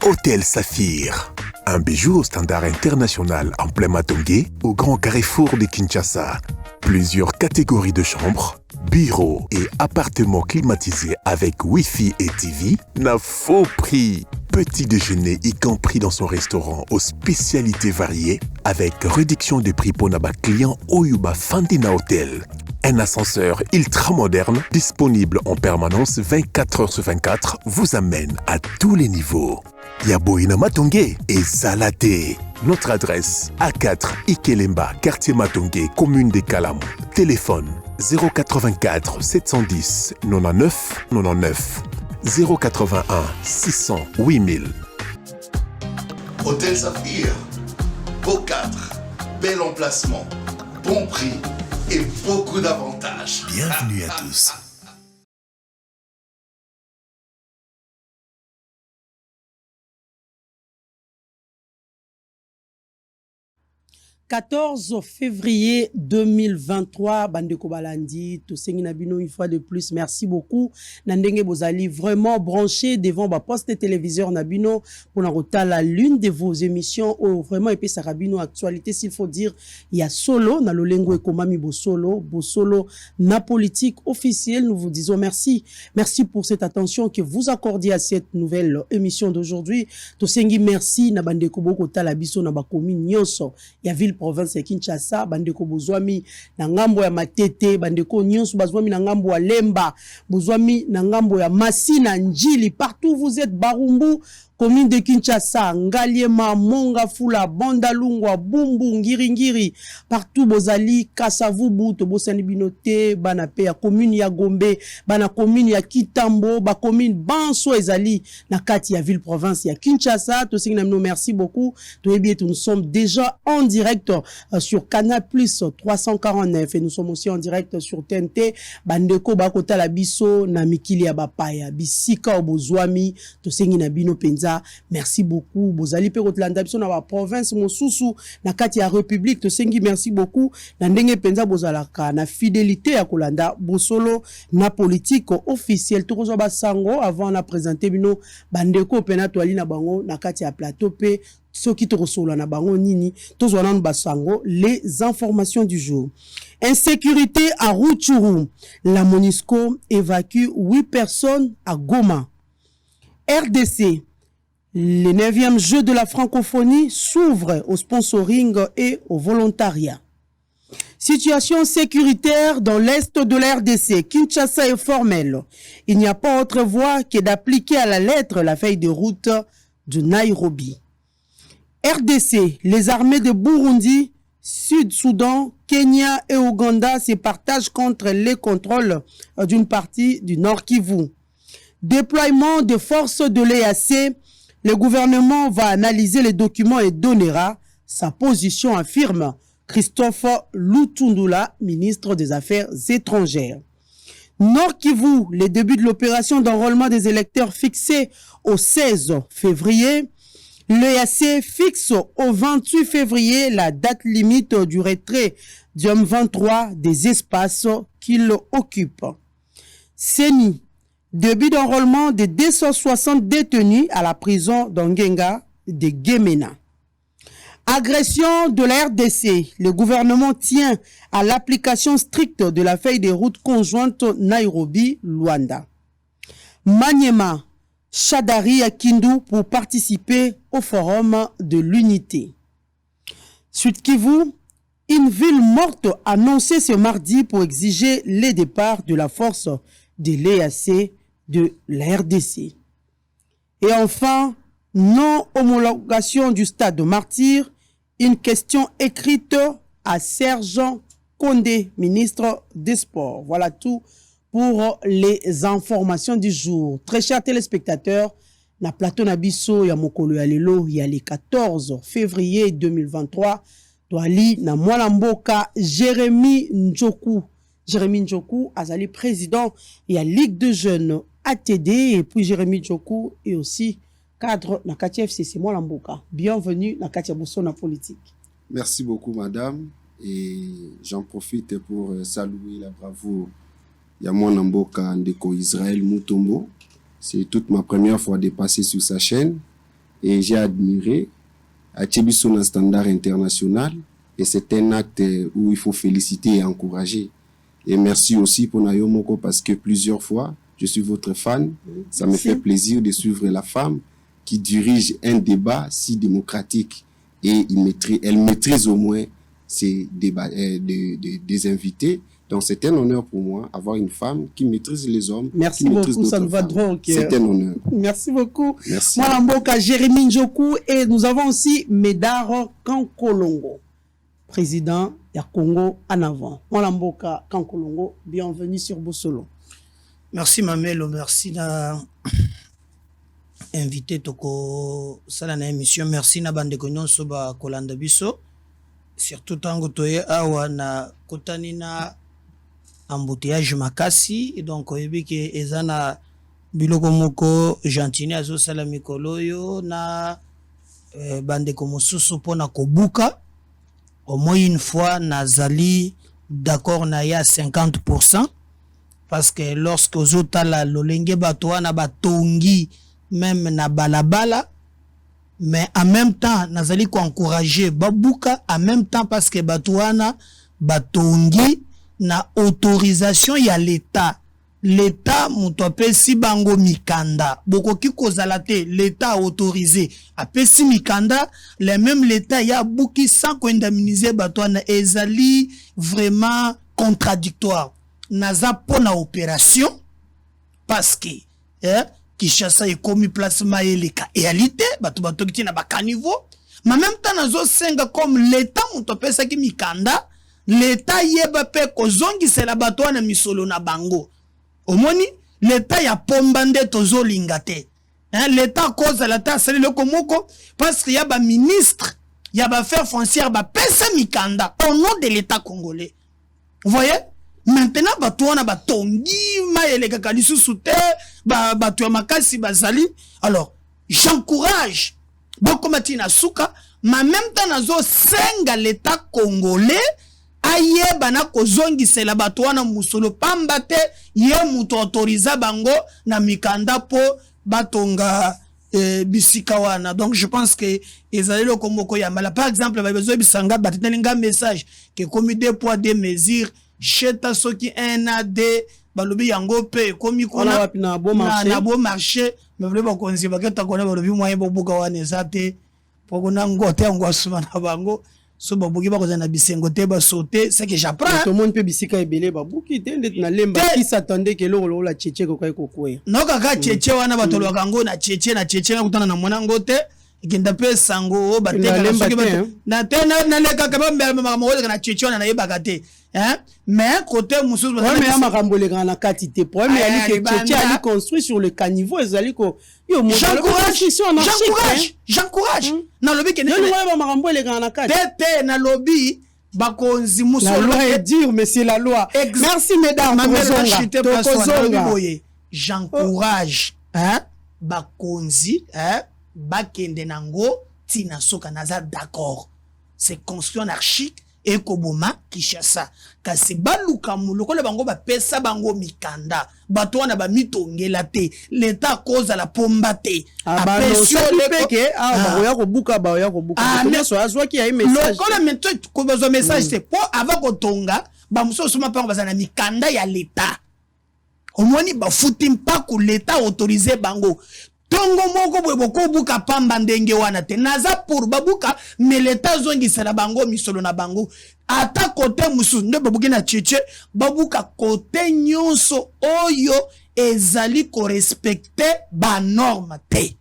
Hôtel Saphir. Un bijou au standard international en plein Matongé, au grand carrefour de Kinshasa. Plusieurs catégories de chambres, bureaux et appartements climatisés avec Wi-Fi et TV n'a faux prix. Petit déjeuner y compris dans son restaurant aux spécialités variées avec réduction des prix pour Naba client Oyuba Fandina Hotel. Un ascenseur ultra moderne disponible en permanence 24 heures sur 24 vous amène à tous les niveaux. Yaboina Matongé et Salaté. Notre adresse A4 Ikelemba, quartier Matongé, commune des Kalam. Téléphone 084 710 99 99 081 600 8000. Hôtel Saphir, beau cadre, bel emplacement, bon prix et beaucoup d'avantages. Bienvenue à tous. 14 février 2023, Bandeko Balandi, Tosengi Nabino une fois de plus, merci beaucoup. Nandenge Bozali, vraiment branché devant ma poste de téléviseur Nabino pour la l'une de vos émissions où vraiment épée Sarabino actualité, s'il faut dire, il y a solo, na lolengo et komami bosolo, na politique officielle. Nous vous disons merci. Merci pour cette attention que vous accordez à cette nouvelle émission d'aujourd'hui. Tosengi, merci. Na Bandeko Boko Talabiso, na Bakomi Nyonso, ya ville province ya Kinshasa, bandeko bozwami na ngambo ya Matete, bandeko nyonso bazwami na ngambo ya Lemba, bozwami na ngambo ya Masina, Njili, partout vous êtes, Barumbu, commune de Kinshasa, Ngaliema, Monga, Fula, Bandalungwa, Bumbu, Ngiri, partout bozali, Kasavubu, Tobosani Binote, Banape, ya commune ya Gombe, bana commune ya Kitambo, ba commune Banso ezali, na kati ya ville province ya Kinshasa, Tosengi Namino, merci beaucoup. Nous sommes déjà en direct sur Canal Plus 349 et nous sommes aussi en direct sur TNT, Bandeko Bakota la Biso, na Mikili ya Bapaya, Bisika Obozwami, Tosengi Nabino Penza. Merci beaucoup. Bozali pe Rotlanda biso na ba province mosusu na kati ya République Tosengi, merci beaucoup. Na ndenge penza bozalaka na fidélité ya kolanda bosolo na politique officielle tokozo ba sango avant na présenter bino bandeko pena toali na bango na kati ya plateau pe soki tokosola na bango nini tozwana basango. Les informations du jour. Insécurité à Rutshuru. La MONUSCO évacue 8 personnes à Goma. RDC. Le 9e jeu de la francophonie s'ouvre au sponsoring et au volontariat. Situation sécuritaire dans l'est de la RDC. Kinshasa est formelle. Il n'y a pas autre voie que d'appliquer à la lettre la feuille de route de Nairobi. RDC, les armées de Burundi, Sud-Soudan, Kenya et Ouganda se partagent contre les contrôles d'une partie du Nord Kivu. Déploiement de forces de l'EAC. Le gouvernement va analyser les documents et donnera sa position, affirme Christophe Lutundula, ministre des Affaires étrangères. Nord Kivu, les débuts de l'opération d'enrôlement des électeurs fixés au 16 février. L'EAC fixe au 28 février la date limite du retrait du M23 des espaces qu'il occupe. CENI. Début d'enrôlement de 260 détenus à la prison d'Ongenga de Gemena. Agression de la RDC. Le gouvernement tient à l'application stricte de la feuille de route conjointe Nairobi-Luanda. Maniema, Chadari à Kindu pour participer au forum de l'unité. Sud Kivu, une ville morte annoncée ce mardi pour exiger le départ de la force de l'EAC de la RDC. Et enfin, non-homologation du stade de Martyr, une question écrite à Serge Condé, ministre des Sports. Voilà tout pour les informations du jour. Très chers téléspectateurs, na plateau Nabiso ya mokolo ya lelo ya le 14 février 2023, toali na mwana mboka Jérémy Njoku. Jérémy Njoku, azali président et à Ligue de jeunes ATD, et puis Jérémy Njoku est aussi cadre na kati FCC Mwalamboka. Bienvenue na kati Bosso na politique. Merci beaucoup madame, et j'en profite pour saluer la bravoure ya Mwalamboka Ndeko Israël Mutombo. C'est toute ma première fois de passer sur sa chaîne et j'ai admiré. Atchebi son un standard international et c'est un acte où il faut féliciter et encourager. Et merci aussi pour Nayomoko parce que plusieurs fois, je suis votre fan. Ça me fait plaisir de suivre la femme qui dirige un débat si démocratique et elle maîtrise au moins ces débats des invités. Donc c'est un honneur pour moi avoir une femme qui maîtrise les hommes. Merci beaucoup, ça nous va droit au cœur. C'est un honneur. Merci beaucoup. Merci. Moi, Mboka Jérémy Njoku et nous avons aussi Médard Kankolongo, président de Congo en avant. Moi, Mboka Kankolongo, bienvenue sur Bosolo. Merci Mamelo, merci d'avoir invité toko sala na émission. Merci na bande konyon soba kolanda biso. Surtout tango toye awa na kotani na embouteillage makasi et donc oyebi ke ezana biloko moko gentini azo sala mikolo yo na bande ko mosusu pona kobuka au moins une fois nazali d'accord na ya 50% parce que lorsque ozotala lolenge bato wana batongi même na balabala mais en même temps nazali ko encourager babuka en même temps parce que bato wana batongi na autorisation ya l'état muto apesi bango mikanda bokoki kozala te l'état a autorisé apesi mikanda le même l'état ya buki sans ko indemniser bato wana ezali vraiment contradictoire naza pona opération parce que Kishasa est commis placement et les réalité bato qui na ba caniveau mais en même temps nazo senga comme l'état muto pesa ki mikanda l'état yeba pe kozongi c'est la bato na misolo na bango omoni l'état ya pombande tozo lingate l'état cause la ta sali le komoko parce qu'il y a ba ministre il y a ba affaires foncières ba pesa mikanda au nom de l'état congolais vous voyez maintenant bato na batongi mayele kaka lisusu te bato ya makasi bazali alors j'encourage bakomati na suka mais en même temps nazo senga l'état congolais ayeba na kozongisela bato wana musolo pamba te ye muto autoriza bango na mikanda po batonga bisika wana. Donc je pense que ezali le komoko ya mala par exemple ba besoin bisanga batelinga message que comme 2 poids 2 mesures cheta soki un AD balobi yango pe komi kona na bon marché mais vle ba konzi ba keta kona balobi moyen bobuka wana ezate pokona ngote ngwasuma na bango so babuki bakozana bisengo te ba sauter c'est que j'apprends tout le monde peut bisika ebele babuki te ndet na lemba qui s'attendait que lo la tchétché ko kai kokwe no kaka tchétché wana batolo kango na tchétché na kutana na mwana ngote ikenda pe sango bateka na soki na tena na leka ka ba makambo na tchétché wana na yebaka te mais côté mususu mais ya makambo le grand na kati te problème ya li que tchétché ali construit sur le caniveau ezali ko yo mo j'encourage na lobby ke ne ba makambo le grand na kati te na lobby bakonzi muso la loi est dure mais c'est la loi merci mesdames j'encourage bakonzi bakende nango tina soka naza d'accord c'est construit anarchique et koboma Kishasa kasi baluka muloko le bango ba pesa bango mikanda bato wana ba mitongela te l'état cause la pomba te apesio leke ba ko buka mais so azwa ki ya message lokolo mento ko bezo message c'est pour avant ko tonga ba muso suma pa bazana mikanda ya l'état omoni ba futim pa ko l'état autorisé bango tongo moko bwe boko buka pamba ndenge wana te naza pour babuka mais l'état zongi sala bango misolo na bango ata kote musu nde babuki na tchétché babuka kote nyonso oyo ezali ko respecter ba norme te.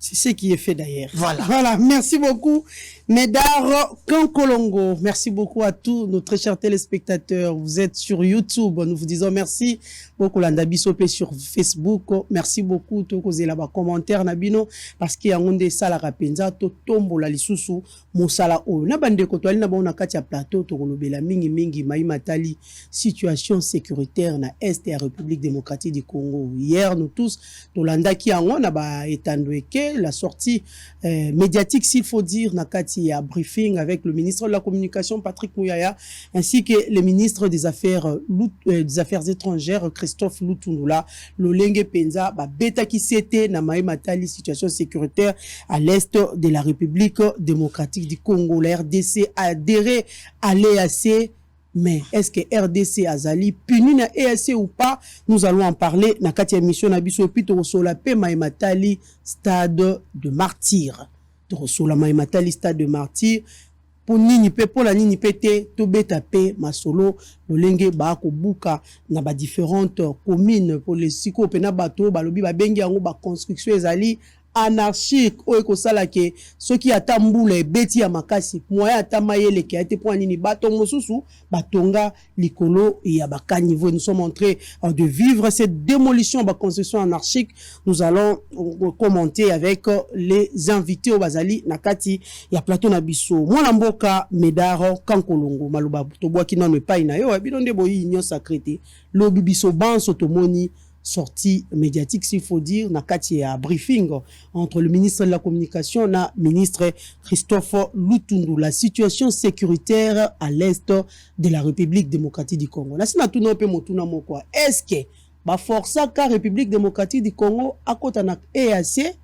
C'est ce qui est fait d'ailleurs. Voilà, merci beaucoup Médard Kankolongo. Merci beaucoup à tous nos très chers téléspectateurs. Vous êtes sur YouTube. Nous vous disons merci beaucoup. Landabisope sur Facebook. Merci beaucoup. Tokozé là-bas commentaire nabino parce qu'il y a un des salles à rapenza to tombo la lisusu mosala o na bande ko to na ba na kati ya plateau to kolobela mingi mai matali situation sécuritaire na est et République démocratique du Congo. Hier nous tous to landaki yango na ba etandweke évoqué la sortie médiatique, s'il faut dire, Nakati a briefing avec le ministre de la Communication, Patrick Mouyaya, ainsi que le ministre des Affaires étrangères, Christophe Lutundula, Lolenge Penza, Beta qui c'était Namae Matali, situation sécuritaire à l'est de la République démocratique du Congo. La RDC a adhéré à l'EAC. Mais est-ce que RDC Azali puni na EAC ou pas? Nous allons en parler. Na katia mission na biso pito sola pe Matali stade de martyr. To sola Matali stade de martyr. Pour nini pe pour la nini pete to beta pe masolo lolenge ba ko buka na ba différentes communes pour les siko pe na bato balobi ba bengi yango ba construction ezali anarchique oyo kosala ke soki ata mbula ebeti ya makasi moya ata mayele ke ate point nini batongo susu batonga likolo ya baka niveau. Nous sommes en train de vivre cette démolition ba construction anarchique. Nous allons commenter avec les invités au bazali nakati ya plateau na biso mwana mboka Medaro Kankolongo maloba to boa ki non me pa ina yo bilonde boyi union sacrée lobi biso banso tomoni sortie médiatique, s'il faut dire, nakati a briefing entre le ministre de la Communication et le ministre Christophe Lutundu. La situation sécuritaire à l'est de la République démocratique du Congo. Là, c'est est-ce que la force de la République démocratique du Congo à côté de l'EAC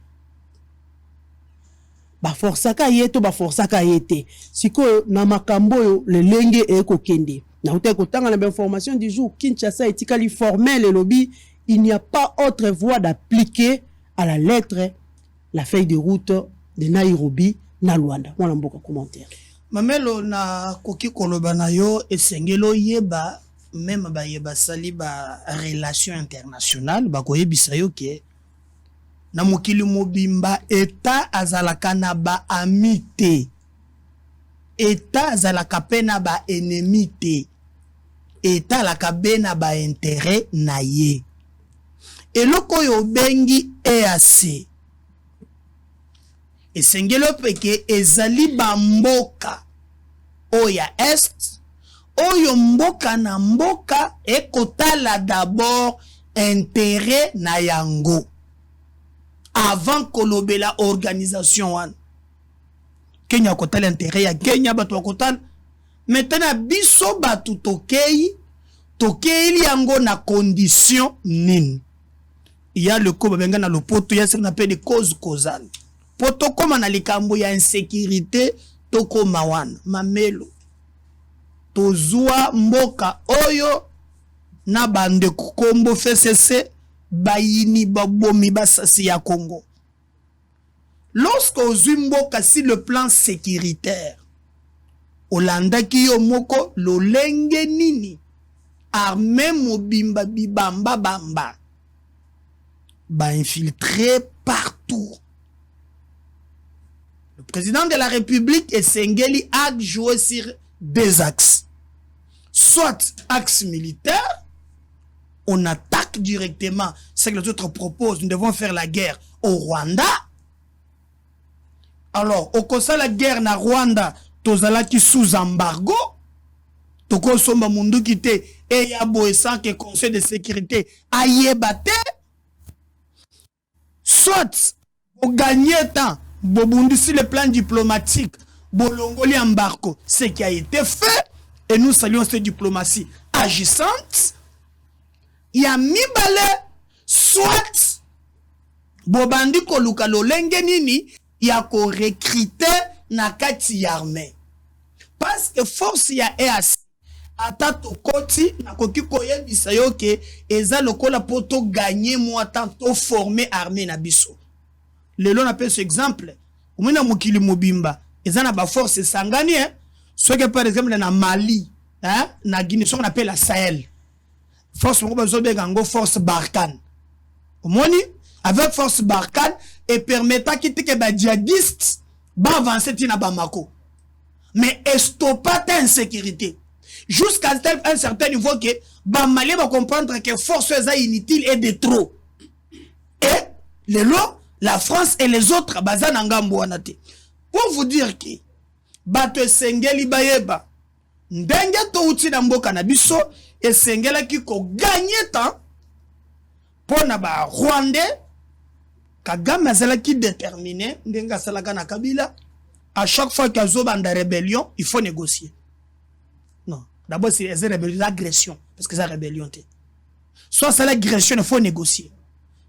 ba force ka yeto ba force ka yete siko na makambo le lenge e ko kende na uta ko tanga na information du jour Kinshasa etikali formel le lobby. Il n'y a pas autre voie d'appliquer à la lettre la feuille de route de Nairobi na Luanda. Mwana mboka commentaire. Mamelo na koki koloba na yo esengelo yeba même ba yeba sali ba relation internationale ba koyebisa yo ke na mokili mobimba eta azalaka na ba amité. Eta azalaka pe na ba ennemi te. Eta la kabena ba intérêt na ye. Et loko yo bengi EAC. Et sengelo peke ezali ba mboka oya est. Oyo mboka na mboka ekotala d'abord intérêt na yango. Avant kolobela organisation wan. Kenya kotala intérêt ya Kenya bato kotala. Maintenant biso batu tokei yango na condition nini. Il y a le coup benga le poto, il y a ce qu'on appelle des causes causales. Poto comme on a les cambo ya insécurité toko mawan mamelo. Tozua mboka oyo na bande kombo FCC bayini babomi basasi ya Congo. Lorsque ozui mboka si le plan sécuritaire Olanda ki yo moko lolenge nini armée mobimba bibamba bamba ba infiltré partout. Le président de la République et Sengeli a joué sur deux axes. Soit axe militaire, on attaque directement ce que les autres proposent, nous devons faire la guerre au Rwanda. Alors, au conseil la guerre na Rwanda, tozala qui sous embargo, toko somba mundu kite et yabo sans que conseil de sécurité ayebate. Soit, pour gagner temps, bobundi sur le plan diplomatique, bolongoli embargo, ce qui a été fait, et nous saluons cette diplomatie agissante. Il y a mi balé, soit, bobandi koluka lolenge nini, il y a ko recruter na kati armée. Parce que force ya EAC, ata to koti na koki koyebisa yo ke eza lokola poto gagner moi tant to former armée na biso. Lelo na pe ce exemple, umina mukili mobimba, eza na ba force sangani hein. Soit que par exemple na Mali, hein, na Guinée, ce qu'on appelle la Sahel. Force Moko force Barkhane. Omoni avec force Barkhane et permettant quitter que ba djihadistes ba avancer tina Bamako. Mais stopper ta insécurité. Jusqu'à un certain niveau que ba Mali va comprendre que force est inutile et de trop. Et les lois, la France et les autres bazana ngambo wanate. Pour vous dire que bato sengeli bayeba ndenge to uti na mboka na biso esengela ki ko gagner temps pona ba Rwandais Kagame azalaki déterminé ndenga salaka na Kabila. À chaque fois qu'il y a une rébellion, il faut négocier. Non, d'abord c'est une rébellion, l'agression, parce que c'est une rébellion. Soit c'est l'agression, il faut négocier.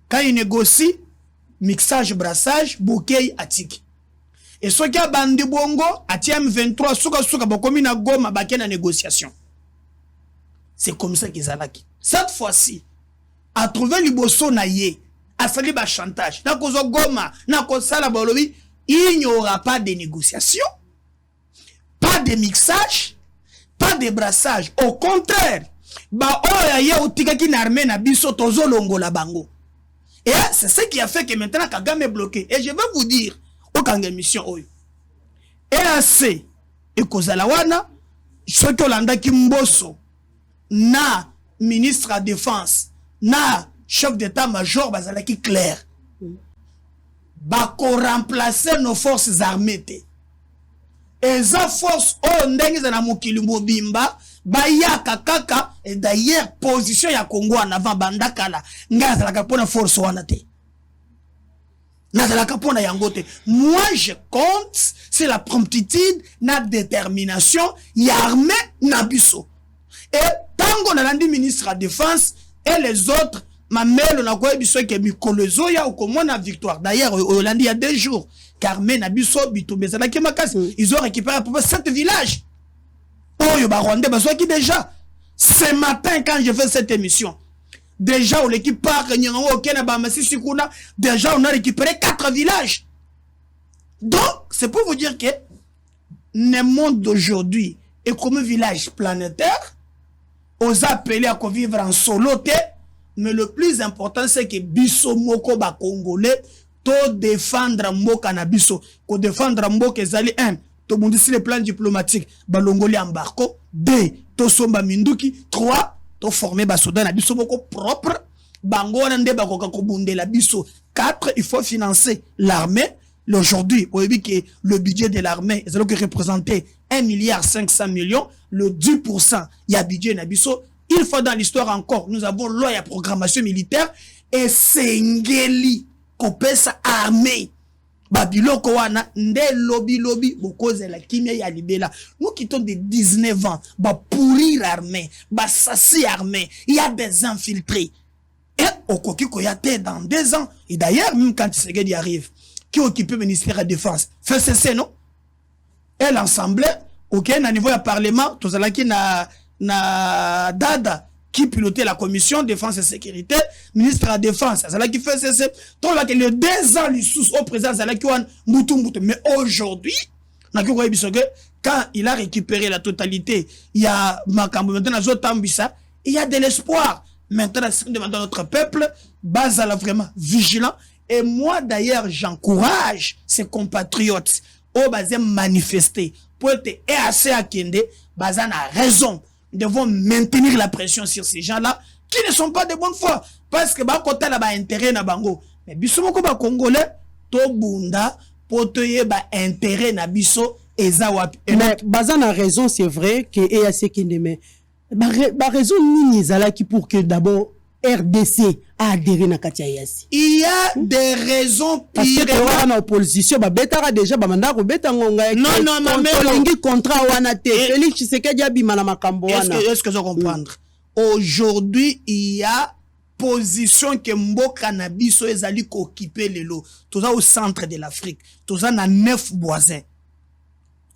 Quand il négocie, mixage, brassage, bouquet, attique. Et soit qu'il y a bandi bongo, atiam 23, souka bokomi na goma, baké na négociation. C'est comme ça qu'ils allaient. Cette fois-ci, à trouver liboso na ye, à salir ba chantage, na kozo goma, na kosala bolobi, il n'y aura pas de négociation, pas de mixage, pas de brassage. Au contraire, ba oya ye utika ki na armée na biso tozo longo la bango. Et c'est ce qui a fait que maintenant Kagame est bloqué. Et je vais vous dire, au Kangé mission oyo. EAC et Kozalawana, ce que l'anda ki mboso, na ministre à défense, na chef d'état-major, bazala ki clair. Bako remplacer nos forces armées. Et ça force o ndenge za na mokili mobimba ba ya kakaka et d'ailleurs position ya Congo en avant bandakala ngaza la kapona force wana te. Na la kapona yangote. Moi je compte c'est la promptitude, na détermination ya armée na biso. Et tango na landi ministre à défense et les autres ma mère na quoi biso ke mikolozo ya okomo na victoire. D'ailleurs au lundi il y a 2 jours Carmen Abisso Bitumbe la Kemakasi ils ont récupéré à peu près 7 villages. Oh yo ba Rwandais ba qui déjà ce matin quand je fais cette émission déjà où l'équipe part nyango okena ba masisi kuna déjà on a récupéré 4 villages. Donc c'est pour vous dire que le monde d'aujourd'hui est comme un village planétaire aux appelés à vivre en solo. Mais le plus important, c'est que biso moko ba Congolais, to défendre mboka na biso, ko défendre mboka ezali 1, to bundisi le plan diplomatique, ba longoli embarco, 2, to somba minduki, 3, to former ba soda na biso moko propre, bango na nde ba koka ko bundela biso, 4, il faut financer l'armée. Aujourd'hui, vous voyez que le budget de l'armée, c'est que représentait 1,5 milliard, le 10%, il y a budget na biso. Il faut dans l'histoire encore, nous avons loi et programmation militaire et Sengeli Kopesa armée. Babiloko wana nde lobby bokoze la kimia ya libela. Nous quittons de 19 ans, ba pourrir armée, ba sassi armée, il y a des infiltrés. Et au Kokiko Yate dans 2 ans, et d'ailleurs même quand Tshisekedi arrive, qui occupe le ministère de la Défense, fait cesser non? Et l'Assemblée, ok, à niveau du Parlement, tout ça qui na Dada qui pilotait la commission défense et sécurité, ministre de la défense, c'est là qui fait cesser. Donc là que les 2 ans lui sous au président, c'est là qui ont moutou. Mais aujourd'hui, quand il a récupéré la totalité, il y a Makambo maintenant il y a de l'espoir. Maintenant, c'est demande à notre peuple, base à la vraiment vigilant. Et moi d'ailleurs, j'encourage ces compatriotes au basé manifester pour être assez à Kende, Bazan a raison. Nous devons maintenir la pression sur ces gens-là qui ne sont pas de bonne foi. Parce que bah côté là bah intérêt na bango. Mais bisomoko ba congolais to bunda potoye ba intérêt na biso ezawapi. Mais Bazan a raison, c'est vrai que EAC Kendeme. Bah raison ni zala qui pour que d'abord RDC a adhéré na Katia Yassi. Il y a des raisons pires. Parce que dans l'opposition, bah betara déjà bah manda ko betangonga. Non ma mère. Lingi contrat wana te. Félix Tshisekedi abima na makambo wana. Est-ce que je comprendre? Aujourd'hui, il y a position que mboka na biso ezali ko occuper lelo. Tout ça au centre de l'Afrique. Tout ça na 9 voisins.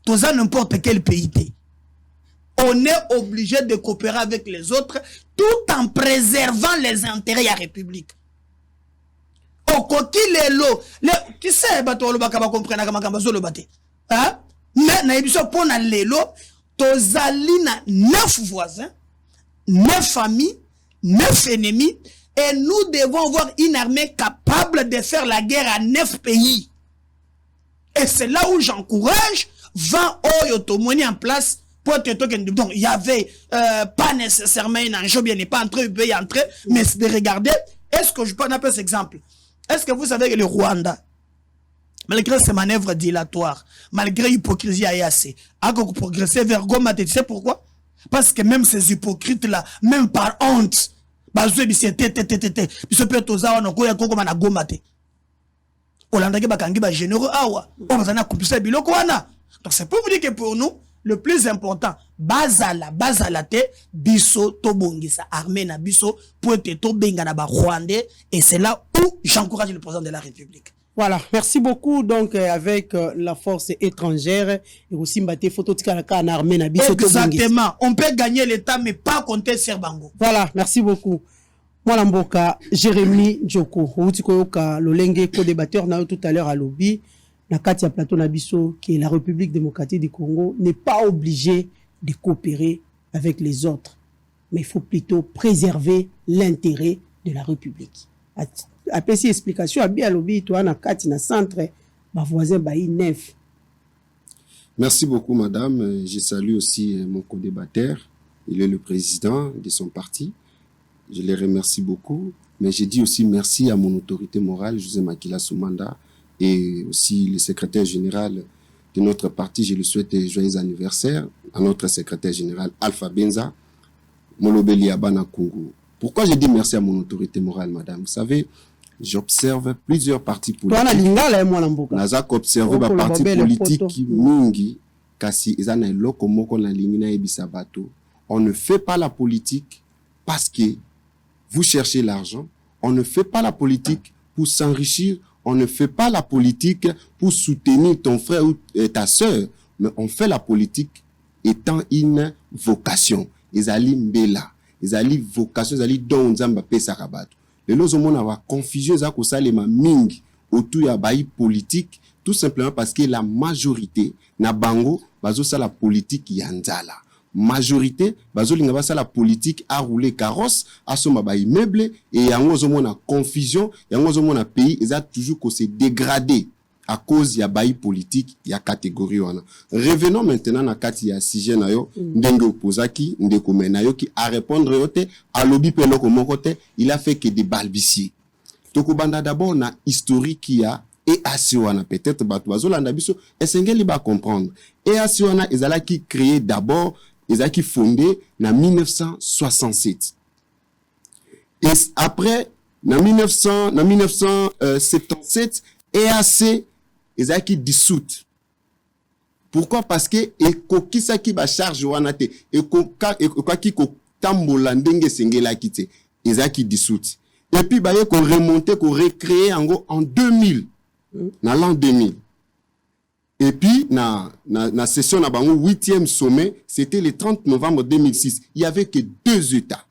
Tout ça n'importe quel pays. On est obligé de coopérer avec les autres tout en préservant les intérêts de la République. Au coquille lelo, qui sait bato le bakaba comprendre kama kambazo le baté. Hein? Mais na ebiso pona lelo, tozali na 9 voisins, 9 familles, 9 ennemis et nous devons avoir une armée capable de faire la guerre à 9 pays. Et c'est là où j'encourage 20 oyotomoni en place. Donc, il y avait pas nécessairement un enjeu, bien n'est pas entré, il peut y entrer, mais c'est de regarder. Est-ce que je peux appeler cet exemple? Est-ce que vous savez que le Rwanda, malgré ses manœuvres dilatoires, malgré l'hypocrisie à EAC, a progressé vers Goma? Tu sais pourquoi? Parce que même ces hypocrites-là, même par honte, olandaki bakangi ba généraux awa on va na couper biloko wana. Donc c'est pour vous dire que pour nous le plus important bazala te biso to bongisa armée na biso pour être to benga na ba rwandais, et c'est là où j'encourage le président de la République. Voilà, merci beaucoup. Donc, avec la force étrangère, et aussi mbaté photo en armée na biso. Exactement. On peut gagner l'État, mais pas compter sur Bango. Voilà, merci beaucoup. Moi, Mboka, Jérémy Djoko, Outikoyoka, Lolenge, co-débatteur, tout à l'heure à lobby, na Katia Plateau Nabiso, qui est la République démocratique du Congo, n'est pas obligée de coopérer avec les autres. Mais il faut plutôt préserver l'intérêt de la République. Après ces explications, à lobby, toi, na Kati, na centre, ma voisin, baï neuf. Merci beaucoup, madame. Je salue aussi mon co-débatteur. Il est le président de son parti. Je les remercie beaucoup. Mais je dis aussi merci à mon autorité morale, José Makila Soumanda, et aussi le secrétaire général de notre parti. Je lui souhaite joyeux anniversaire à notre secrétaire général, Alpha Benza, Molobeli Abana Kungu. Pourquoi je dis merci à mon autorité morale, madame? Vous savez, j'observe plusieurs partis politiques. Nazak observe ba parti politique mingi kasi ezana eloko moko na lingi na ebisa bato. On ne fait pas la politique parce que vous cherchez l'argent. On ne fait pas la politique pour s'enrichir. On ne fait pas la politique pour soutenir ton frère ou ta sœur. Mais on fait la politique étant une vocation. Ezali mbela. Ezali vocation. Ezali don nzamba pesa kabato. Les lois ont avoir confusion za ko salema mingi autour ya baï politique, tout simplement parce que la majorité na bango bazo sa la politique yanzala. Majorité bazo linga ba sa la politique a rouler carrosse a soma ba immeuble, et yango zo mona confusion, yango zo mona pays eza toujours ko se dégrader à cause ya baï politique ya catégorie wana. Revenons maintenant na kati ya sujet na yo ndenge opozaki ndeko menayo ki a répondre yote a lobby peloko mokote, il a fait que des balbutier. Tokobanda d'abord na historique ya EAC wana, peut-être bato bazolanda biso esengeli ba comprendre. EAC wana ezalaki créé d'abord, ezalaki fondé na 1967. Et après na 1977 EAC ezaki dissoute. Pourquoi? Parce que ekokisa ki ba charge wana te, ekokaki ko tambola ndenge sengela kite, ezaki dissoute. Et puis ba ye ko remonter, ko recréer en 2000, na l'an 2000. Et puis na session na bango 8e sommet, c'était le 30 novembre 2006. Il y avait que 2 États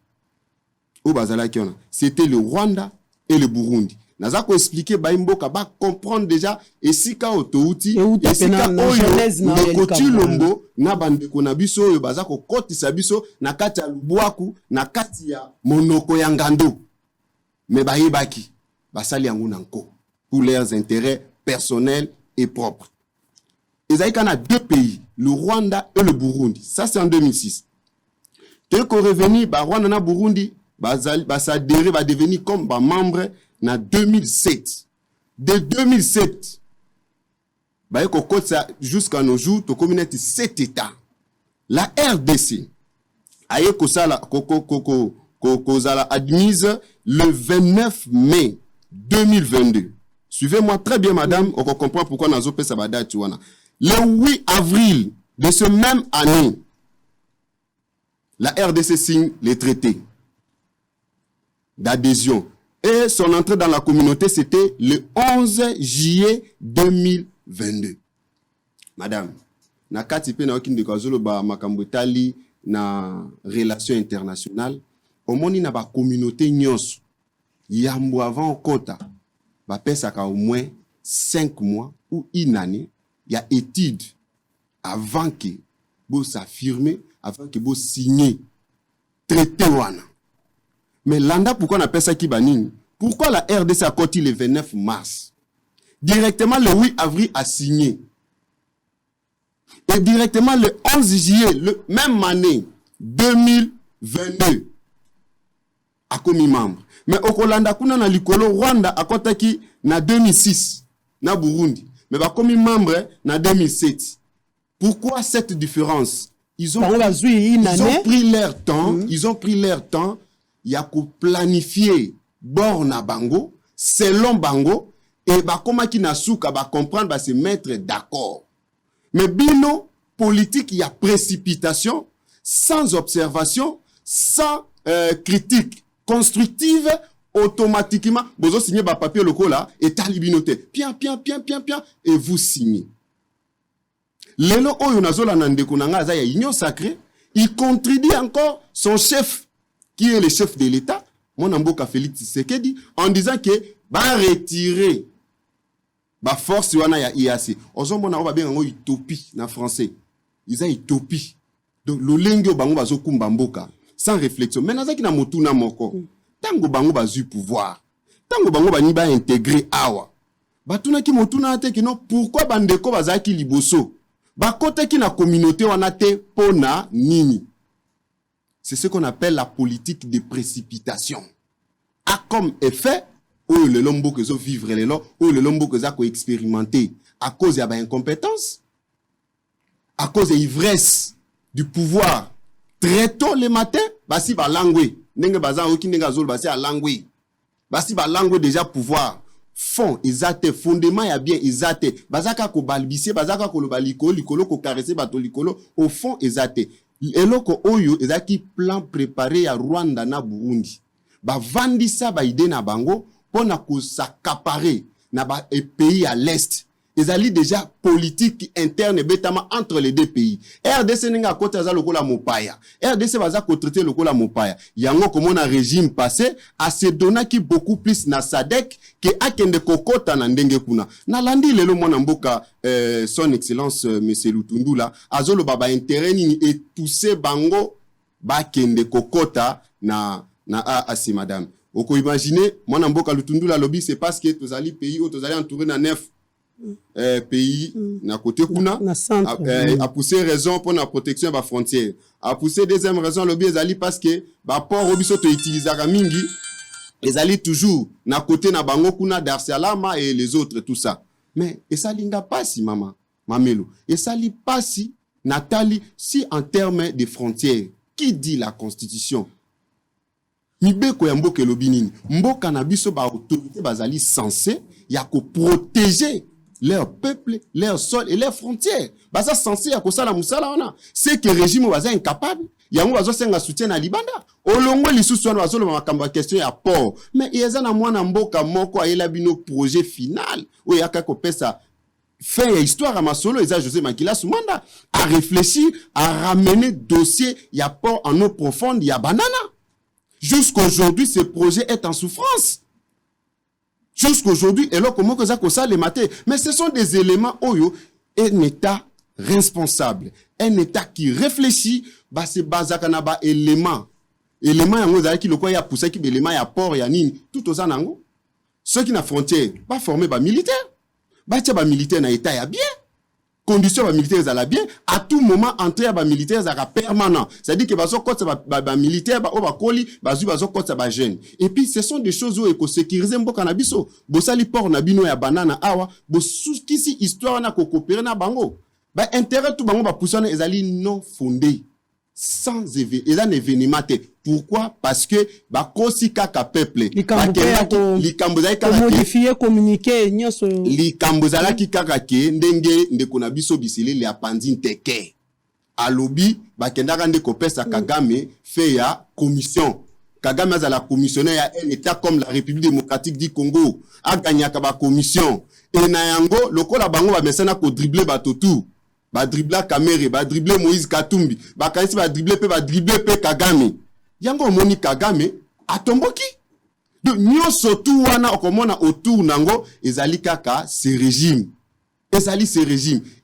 au bazalaki wana, c'était le Rwanda et le Burundi. Naza ko expliquer ba imboka ba comprendre déjà esika otouti esika oyo ndekoti lombo na bandeko na biso oyo baza ko kotisa biso na kati ya lubwaku na kati ya monoko ya ngando, mais ba yebaki basali yango nanko pour leurs intérêts personnels et propres. Ezaïka na 2 pays, le Rwanda et le Burundi. Ça c'est en 2006. Dès qu'on revenu ba Rwanda na Burundi s'adhérer, va devenir comme membre en 2007. De 2007, jusqu'à nos jours, tu communauté 7 États. La RDC a admise le 29 mai 2022. Suivez-moi très bien, madame, on comprend pourquoi nous avons fait ça. Le 8 avril de ce même année, la RDC signe les traités d'adhésion. Et son entrée dans la communauté, c'était le 11 juillet 2022. Madame, na kati pe na okinde kwazolo ba makambo tali na relation internationale, omoni na ba communauté nyonso yambo avant kota ba pesa ka au moins 5 mois ou une année, il y a étude avant que vous s'affirmer, avant que vous signer traité wana. Mais l'anda, pourquoi on appelle ça Kibanine? Pourquoi la RDC a coté le 29 mars? Directement le 8 avril a signé. Et directement le 11 juillet, le même année, 2022, a commis membre. Mais au Kolanda, kuna na likolo Rwanda a coté na 2006, na Burundi. Mais a commis membre na 2007. Pourquoi cette différence? Ils ont pris leur temps, ils ont pris leur temps. Il y a qu'à planifier borna bango, selon bango, et comment qui na souka comprendre se mettre d'accord. Mais bino politique, il y a précipitation, sans observation, sans critique constructive, automatiquement, vous signez un papier local là, et talibinoté, pian, et vous signez. Lelo oyo nazola nandeko nanga za ya union sacrée, il contredit encore son chef, qui est le chef de l'État, mon amboka Félix Tshisekedi, en disant que va retirer ba force wana ya IAC. Ozomona ba benga ngo utopie na français. Ils ont utopie. Donc le lengyo bango bazokumba mboka sans réflexion. Mais nazaki na motuna moko. Tango bango bazu pouvoir. Tango bango bani ba intégrer awa. Batuna ki motuna ate ki non pourquoi bandeko bazaki liboso. Ba kote ki na communauté wana te pona nini. C'est ce qu'on appelle la politique de précipitation. A comme effet, ou le lombo que zo vivre les lots, ou le lombo que za ko expérimenter à cause de incompétence, à cause de l'ivresse du pouvoir. Très tôt le matin, basi ba langwe, nenge bazan oki nenga zol basi a langwe. Basi ba langwe déjà pouvoir. Fond ezate fondement ya bien ezate bazaka ko balbise bazaka ko lobaliko likolo ko caresser bato likolo au fond ezate eloko oyo ezaki plan préparé ya Rwanda na Burundi ba vandisa ba ide na bango pona ko s'accaparer na ba pays à l'est ezali déjà politique interne betama entre les deux pays. RDC ninga kota za lokola mopaya. RDC baza ko traiter lokola mopaya. Yango comme na régime passé a se donné qui beaucoup plus na SADC que akende kokota na ndenge kuna. Na landi lelo mwana mboka son excellence monsieur Lutundula azolo baba intérêt ni et tous bango ba kende kokota na asi madame. Oko imaginer mwana mboka Lutundula lobby c'est parce que tozali pays ou tozali entouré na 9 pays na côté kuna a poussé raison pour la protection de frontière a poussé deuxième raison lobby ezali parce que ba port obiso to utilisaka mingi ezali toujours na côté na bango kuna Dar es Salaam et les autres tout ça mais esalinga pasi mama mamelo esali pasi Nathalie si en termes de frontières qui dit la constitution mibeko ya mboka lobi nini mboka na biso ba autorité bazali censé ya ko protéger leur peuple, leur sol et leurs frontières. Baza censé à kosala musala wana. C'est que le régime baza incapable. Yango bazo senga soutien à Libanda. Olongo lisusu wana bazo le makamba question ya port. Mais yeza na mwana mboka moko ayela bino projet final. O yaka ko pesa fin ya histoire à masolo eza José Makila Soumanda a réfléchi à ramener dossier ya port en eau profonde ya banana. Jusqu'aujourd'hui ce projet est en souffrance. Jusqu'aujourd'hui, et là, comment que ça les maté. Mais ce sont des éléments oyo, un État responsable, un État qui réfléchit, bah c'est bazakana ba élément yango zaki le quoi ya poussé qui élément ya port ya nini, tout aux anango. Ceux qui na frontière, pas formé ba militaire, bah tia ba militaire na État ya bien. Conditions ba militaires à la bien à tout moment entrer ba militaires à permanent c'est-à-dire que bazo côté ba militaire ba koli bazu bazo côté ba jeune et puis ce sont des choses où éco sécuriser mboka na biso bo sali port na bino ya banana awa bo kisi histoire na ko coopérer na bango ba intérêt tout bango ba poussana ezali non fondé sans événement. Pourquoi? Parce que ba kosi kaka peuple likambo za kaka modifier communiquer nyoso likambo za ki kaka ke ndenge ndeko na biso bisili le apandi nteke alobi ba kendaka ndeko pesa Kagame fait ya commission Kagame a la commissionnaire ya un état comme la République démocratique du Congo a gagné ba commission et na yango lokola bango ba mesana ko dribbler batotu ba dribbler Kamere ba dribbler Moïse Katumbi ba kanisi ba dribbler pe Kagame yango moni Kagame atomboki donc nyoso tu wana okomona autour nango ezali kaka ce régime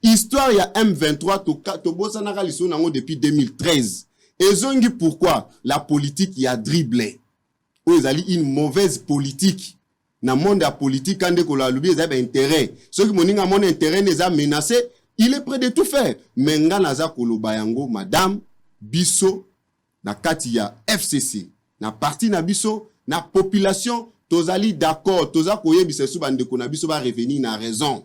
histoire ya M23 to bosa na kaliso nango depuis 2013 ezongi pourquoi la politique ya dribble ou ezali une mauvaise politique na monde ya politique ande ko la lubi ezali intérêt ceux qui moninga mon intérêt les a menacé il est prêt de tout faire mais nga naza koloba yango madame biso na kati ya FCC na parti na biso na population tozali d'accord toza koyebisa su bande ko na biso ba revenir na raison.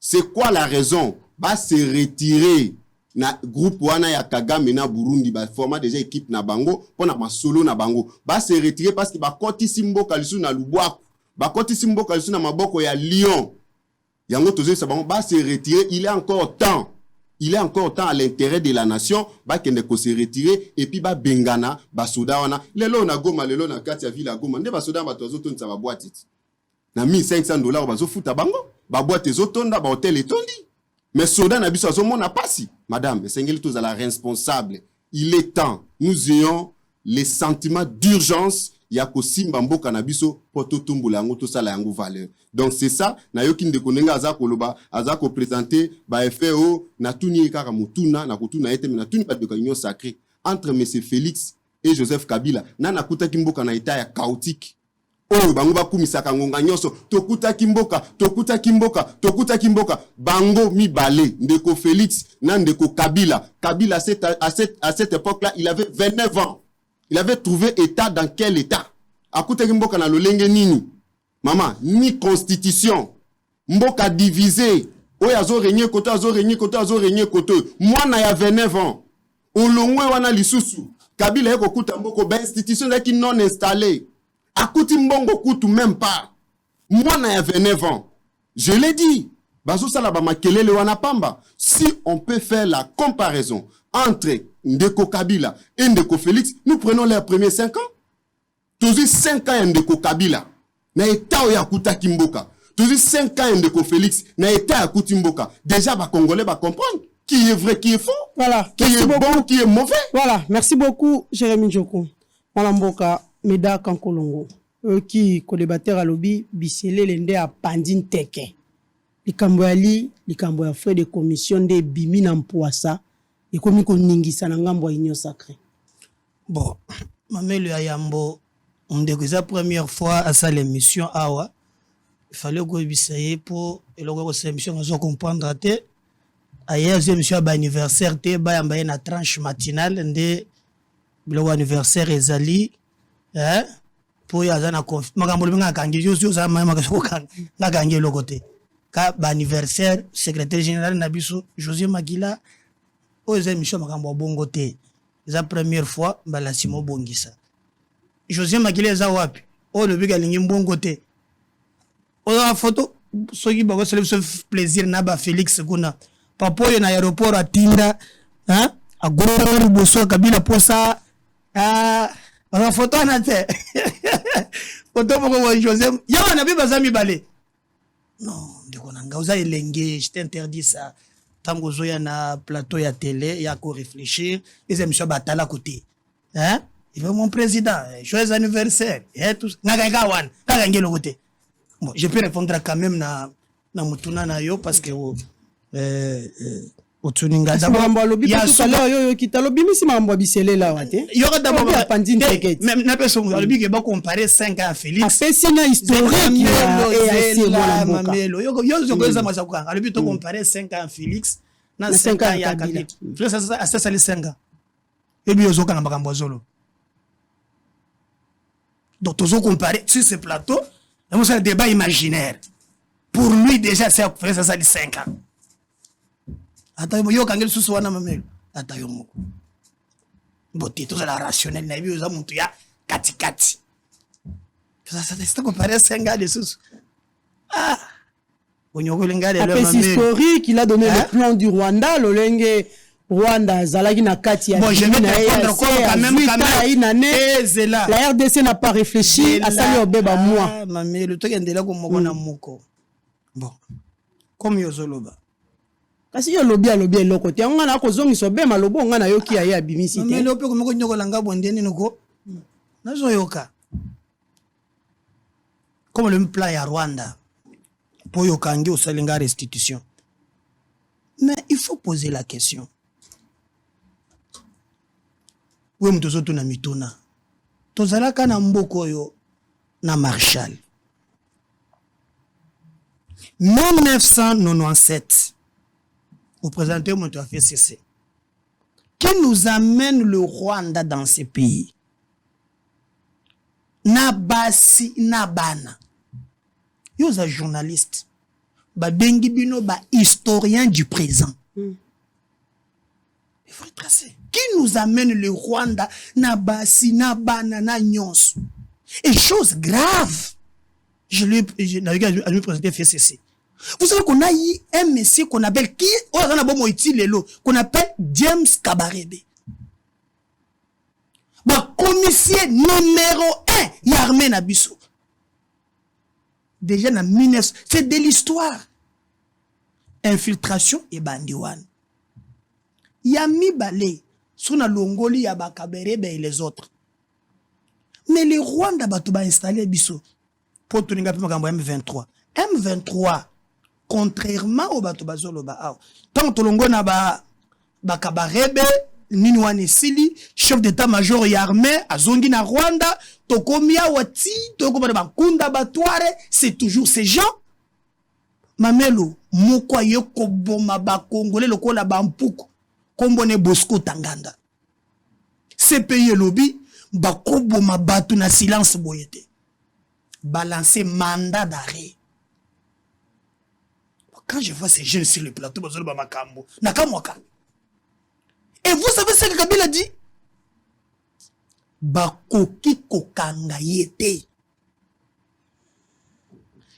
C'est quoi la raison? Ba se retirer na groupe wana ya Kagame na Burundi ba format déjà équipe na bango pona masolo na bango ba se retirer parce que ba koti simbo kalisu na lubwaku bakotisi mboka lisu na maboko ya Lyon yango tozo sa ba se retirer, il est encore temps. Il est encore temps à l'intérêt de la nation, ba kende ko se retirer et puis ba bengana ba soda wana lelo na Goma lelo na kati ya ville ya Goma nde ba soda ba tozo tonisa ba boîte na $1,500 bazo futa bango ba boîte zo tonda ba hôtel etondi mais soda na biso azo mona pasi madame sengeli tous à la responsable. Il est temps nous ayons les sentiments d'urgence ya ko simba mboka na biso poto tumbula yango to sala yango valeur. Donc c'est ça na yoki ndeko nenga aza koloba aza ko présenter ba FO na tuni kaka mutuna na kutuna ete na tuni pas de union sacrée entre monsieur Félix et Joseph Kabila na kuta kimboka na état ya chaotique. Oh bango bakumisaka ngonga nyoso tokuta kimboka bango mibale ndeko Félix na ndeko Kabila à cette époque là il avait 29 ans. Il avait trouvé état dans quel état? Akuta mboka na lolenge nini? Maman, ni constitution. Mboka divisé. Oya zo régner koto. Moi na ya 29 ans. Olongwe wana lisusu. Kabila yeko kuta mboko ba institution qui non installée. Akuti mbongo kutu même pas. Moi na ya 29 ans. Je l'ai dit. Bazo sala ba makelele wana pamba. Si on peut faire la comparaison entre Ndeko Kabila et Ndeko Félix, nous prenons les premiers 5 ans. Toujours 5 ans Ndeko Kabila. Na état ya kuta kimboka. Toujours 5 ans Ndeko Félix. Na état ya kutimboka. Déjà, les Congolais va comprendre qui est vrai, qui est faux. Voilà. Qui est bon, qui est mauvais. Voilà. Merci beaucoup, Jérémy Njoko. Malamboka, Meda Kankolongo. Qui, co-débatteur à lobby, Bissele Lende à Pandine Teke. Likambo ya frais de commission de Bimina Mpoasa. Et comme on ningisa na ngambo union sacrée. Bon, mamelo ya yambo on découvre la première fois à ça l'émission awa. Il fallait que bisaye pour et le gros émission on comprendre té. Ailleurs émission ba anniversaire té ba yamba na tranche matinale ndé le anniversaire ezali hein pour ya za na makambo linga kangi yo za ma makako kan na kangi le côté. Ka ba anniversaire secrétaire général na biso José Magila aux émissions makambo bongo té. La première fois la Simo Bongisa. José Magile za wapi? Oh le biga lingi mbongo te. Oh la photo soki ba ko plaisir na ba Félix kuna. Papo yo na aéroport à Tinda, hein? A goro boso Kabila posa la photo na te. Photo moko José. Ya na biba za mibale. Non, ndeko na ngauza elenge, je t'interdis ça. Tango zoya na plateau ya télé, ya ko réfléchir, les émissions batala côté. Hein? Il veut mon président, joyeux anniversaire. Et tout ngaka wan, ngaka ngelo côté. Bon, je peux répondre quand même na mutuna na yo parce que otuninga d'abord il y a solo yo kitalo bimisi mambo bisele la wate. Yo d'abord pandine teket. Même na personne le bi que ba comparer 5 ans à Félix. A c'est une historique et mamelo. Yo za masakanga. Le bi to comparer 5 ans à Félix na 5 ans ya Kabila. Ça les 5 ans. Et bi yo zo kana makambo zolo. Donc toujours comparer sur ce plateau, c'est un débat imaginaire. Pour lui déjà c'est ça les 5 ans. Attends, yo kangel susu wana mamelo. Attends yo moko. Boté tout la rationnel na bi za muntu ya kati. Ça c'est comparé 5 ans de susu. Ah. Onyoko lengale le mamelo. C'est historique, il a donné le plan du Rwanda, l'olenge Rwanda zalaki na kati ya. Bon, je vais te répondre quand même. La RDC n'a pas réfléchi à ça le beba moi. Ah, mamelo to kendela ko moko na moko. Bon. Comme yo zoloba. Kasi yo lobi eloko te nga na ko zongiso be malobo nga na yoki ya bimisi te mais le pe ko moko nyoko langa bondeni noko nazo yoka comme le plan ya Rwanda pour yokangi au salinga restitution mais il faut poser la question we mtozo tuna mituna tozalaka na mboko yo na Marshall 1997 vous présentez mon FCC. Qui nous amène le Rwanda dans ces pays? Nabasi Nabana. Yo za journaliste. Ba bengi bino ba historien du présent. Il faut tracer. Qui nous amène le Rwanda? Nabasi Nabana na nyonso. Et chose grave. je lui présenté FCC. Vous savez qu'on a eu un monsieur qu'on appelle qu'on appelle James Kabarebe. Commissaire numéro 1, Yarmé Nabiso. Déjà en 1900, c'est de l'histoire. Infiltration et bandiwan. Yami Balé, Suna Longoli, Yabakaberebe et les autres. Mais les Rwanda ba installé Biso. Pour tout M23. M23, contrairement au Batubazolo Baao, tant que l'on a Bakabarebe, Ninouane Sili, chef d'état-major Yarmé, Azongi na Rwanda, Tokomia Wati, Tokomia Bakunda Batouare, c'est toujours ces gens. Mamelo, Mokwa Yoko Boma Bakongole, le Kola Bampuko, Kombone Bosco Tanganda. Ces pays lobby, Bakobo Mabatu na silence boyete. Balancer mandat d'arrêt. Quand je vois ces jeunes sur le plateau, et vous savez ce que Kabila dit? Bakoki kokanga yete.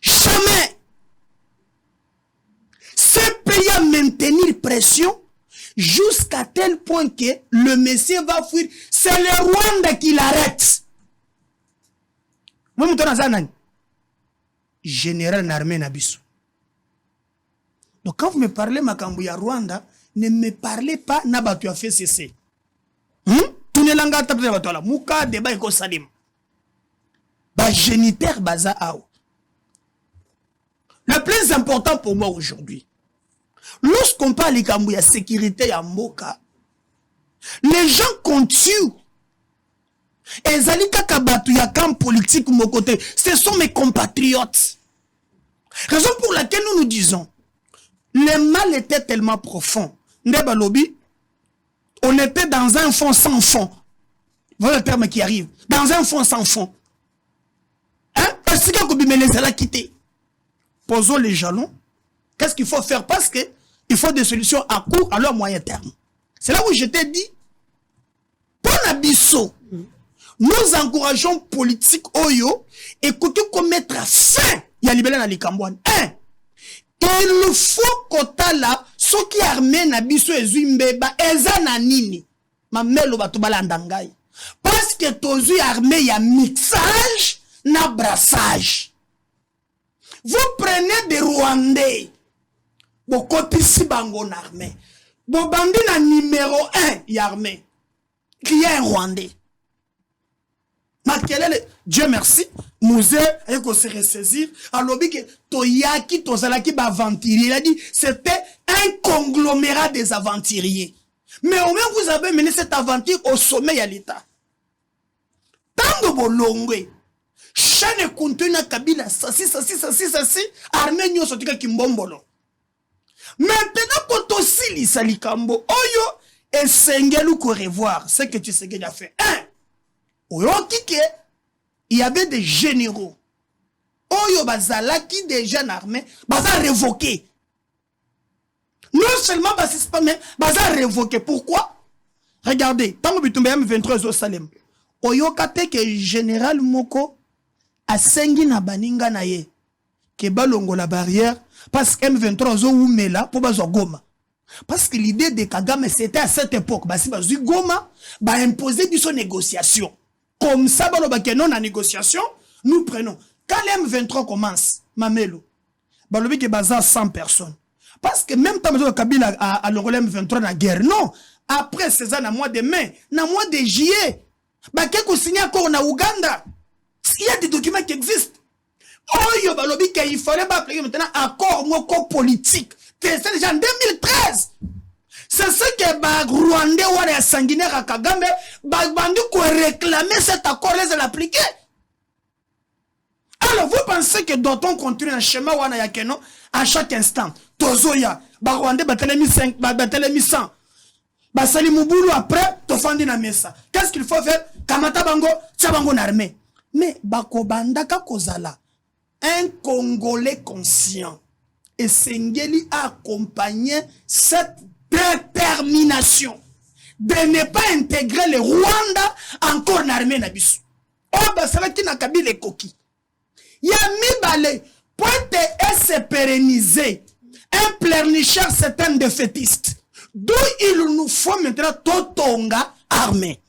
Jamais. Ce pays à maintenir pression jusqu'à tel point que le monsieur va fuir. C'est le Rwanda qui l'arrête. Général Narmé Nabiso. Donc quand vous me parlez Makambouya Rwanda, ne me parlez pas Nabatu a fait cesser. Tunelanga tapé batala. Muka débat eko salim. Ba géniteur baza ao. Le plus important pour moi aujourd'hui, lorsqu'on parle de Kambouya sécurité à Moka, les gens continuent. Et Zalika Kabatu ya camp politique mon côté, ce sont mes compatriotes. Raison pour laquelle nous disons, le mal était tellement profond. Ndeba lobby, on était dans un fond sans fond. Voilà le terme qui arrive. Dans un fond sans fond. Hein? Parce que Kobi Meleza l'a quitté. Posons les jalons. Qu'est-ce qu'il faut faire? Parce que il faut des solutions à court, à long, moyen terme. C'est là où je t'ai dit, pour Nabiso, nous encourageons politique Oyo et qu'on mettre fin. Il y a libéré dans les Cambouane. Il faut qu'on là, ce qui armé Nabiso et Zumbeba, ezana nini. Ma melo batubala ndangai. Parce que tozu armé, il y a mixage, na brassage. Vous prenez des Rwandais. Vous copissez bangon armé. Vous bandez na numéro 1, y armé. Qui est un Rwandais. Dieu merci, Mouzé, il faut se ressaisir. Alors, que Toyaki, Tozalaki, aventurier, il a dit, c'était un conglomérat des aventuriers. Mais au moins, vous avez mené cette aventure au sommet à l'État. Tant de bolongwe, chaque contenu Kabila, sassi, armée nyo sotika kimbombolo. Maintenant, quand aussi li salikambo, oyo, et sengelu ko revoir ce que tu sais qu'il a fait. Il y avait des généraux. Oyo bazalaki déjà armés, baza révoqué. Non seulement mais baza révoqué. Pourquoi? Regardez, tant que Bitumbe M23 au Salem. Oyo kate que général Moko a sengi na baninga na ye. Ke balongo la barrière parce que M23 zo oumela pour bazo Goma. Parce que l'idée de Kagame c'était à cette époque, si bazo Goma, ba imposer du son négociation. Comme ça, non en négociation, nous prenons. Quand l'M23 commence, Mamelo, balobi que baza 100 personnes. Parce que même temps Kabila a le M23 na guerre, non. Après César na mois de mai, na mois de juillet, bakeko signé encore na Ouganda. Il y a des documents qui existent. Oh balobi que il fallait pas appeler maintenant accord moko politique. C'est déjà en 2013. C'est ce que les Rwandais ou les sanguinaires à Kagame ont réclamé cet accord, les l'appliquer. Alors vous pensez que doit-on continuer un schéma ou à chaque instant? Tozoya, Rwandais batelemi 5, batelemi 100. Basali Mouboulou après, tofandi na mesa. Qu'est-ce qu'il faut faire? Kamata bango, tchabango n'armée. Mais bakobandaka kozala, un Congolais conscient. Et Sengeli a accompagné cette détermination de ne pas intégrer le Rwanda encore en armée Nabiso. Oh, bah, ça va qui n'a Kabila Koki. Il y a mi-balé. Pour se pérenniser, un pleurnicheur, c'est un défaitiste. D'où il nous faut maintenant Totonga armée.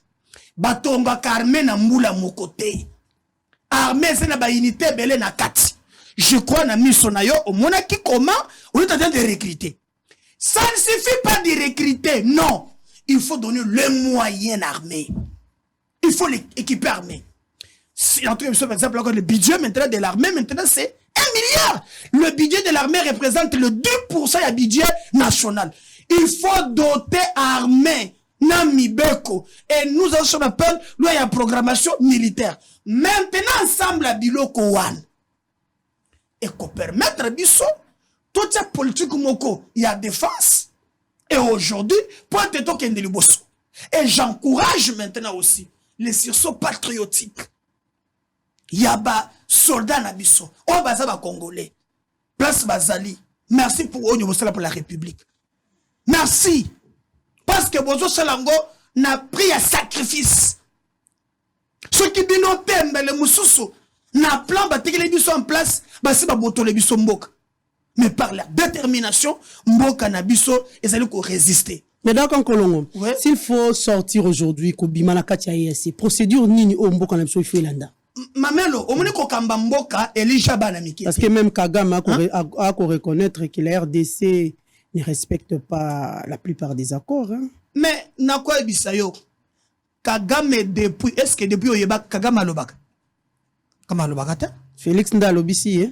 Batonga karmé na moula mon côté. Armée, c'est na unité belé na kati. Je crois na misonayo au monaki comment on est en train de recruter. Ça ne suffit pas de recruter, non. Il faut donner le moyen armé. Il faut l'équiper armée. Si, par exemple, encore le budget maintenant de l'armée, maintenant c'est 1 milliard. Le budget de l'armée représente le 2% du budget national. Il faut doter armée. Namibeko. Et nous avons ce qu'on appelle, il y a une programmation militaire. Maintenant, ensemble, à Biloko One. Et qu'on permettre à Bisso, toute cette politique, il y a défense. Et aujourd'hui, pour être token de l'Ibosso. Et j'encourage maintenant aussi les sursauts patriotiques. Il y a des soldats na Bisso. On va ça Congolais. Place Bazali. Merci pour la République. Merci. Parce que Bozo Salango n'a pris un sacrifice. Ceux qui bino tembe le mususu n'a plan batiki les biso en place, basi ba boto les biso mboka. Mais par la détermination, mboka na biso ezali ko résister. Mais d'accord Kolongo, ouais. S'il faut sortir aujourd'hui ko bimana katia ESC, procédure nini o mboka na biso il faut landa. Mamelo, omoni ko kamba mboka Elijah Banamiki. Parce que même Kagame a reconnaître que la RDC ne respecte pas la plupart des accords. Hein? Mais, na quoi bisayo? Kagame depuis, est-ce que depuis Oyeba, Kagame alobaka? Kagame alobaka te? Félix Ndalobisi, hein?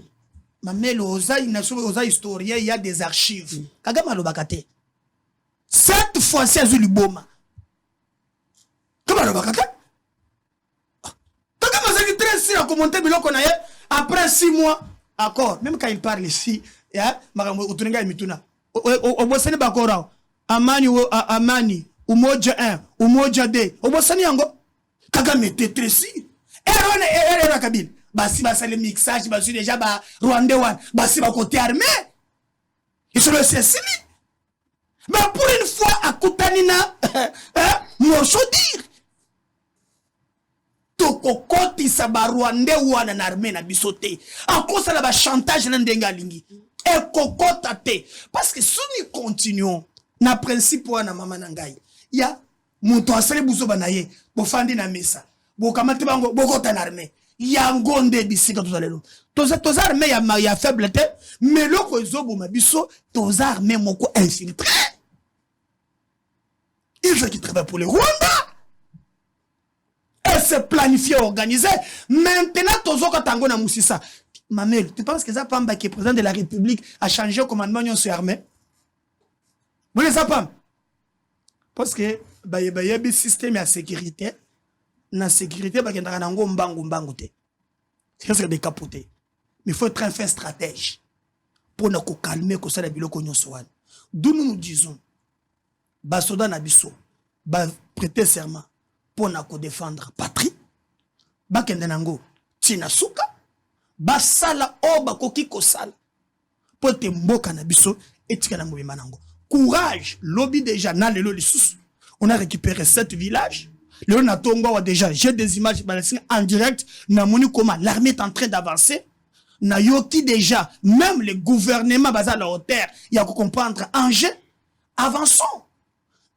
Mais l'osa, il historien, il y a des archives. Kagame alobaka te. Cette fois-ci, il y a eu boma. Kagame alobaka te? Kagame a dit très sûr à commenter biloko na ye après 6 mois. Accord. Même quand il parle ici, ya, marambo utunenga mituna. Obosani bakora amani umoja 1 umoja 2 obosani yango Kagame tetresi erona Kabila basi basale mixage basi déjà ba Rwanda one basi ba côté armé ils sont le Cécile mais pour une fois à Kutanina morceau dire tokokoti sa ba Rwanda one na armée na bisoté en cause la ba chantage na ndenga lingi et kokotate parce que si nous continuons na principe wana mama nangai ya muto asale buzo banaye bo fandi na mesa bo kamate bango bokota na armée ya ngonde bisika tozalelo toza armée ya faible te mais loko ezobo mabiso toza armée moko infiltré il faut qu'il travaille pour le Rwanda et se planifier organiser maintenant tozoka tango na musisa. Mamel, tu penses que ça Pamba qui est président de la République a changé le commandement de l'armée? Vous ne savez pas? Parce que il y a un système de sécurité. La sécurité, il y a un mbangu. C'est des capotés. Mais il faut être un fait stratège pour nous calmer que ça la biloko nyoswan. D'où nous disons, Basoda Nabiso, prêter serment pour nous défendre patrie. Bakendenango, Tinasuka. Basala oba koki kosala pote mboka na biso etika na mobima nango courage lobby déjà na lelo lisusu on a récupéré 7 villages lelo na tongo wa déjà j'ai des images en direct na moni comment l'armée est en train d'avancer na yoki déjà même le gouvernement basa la hauteur il y a que comprendre enjeu avançons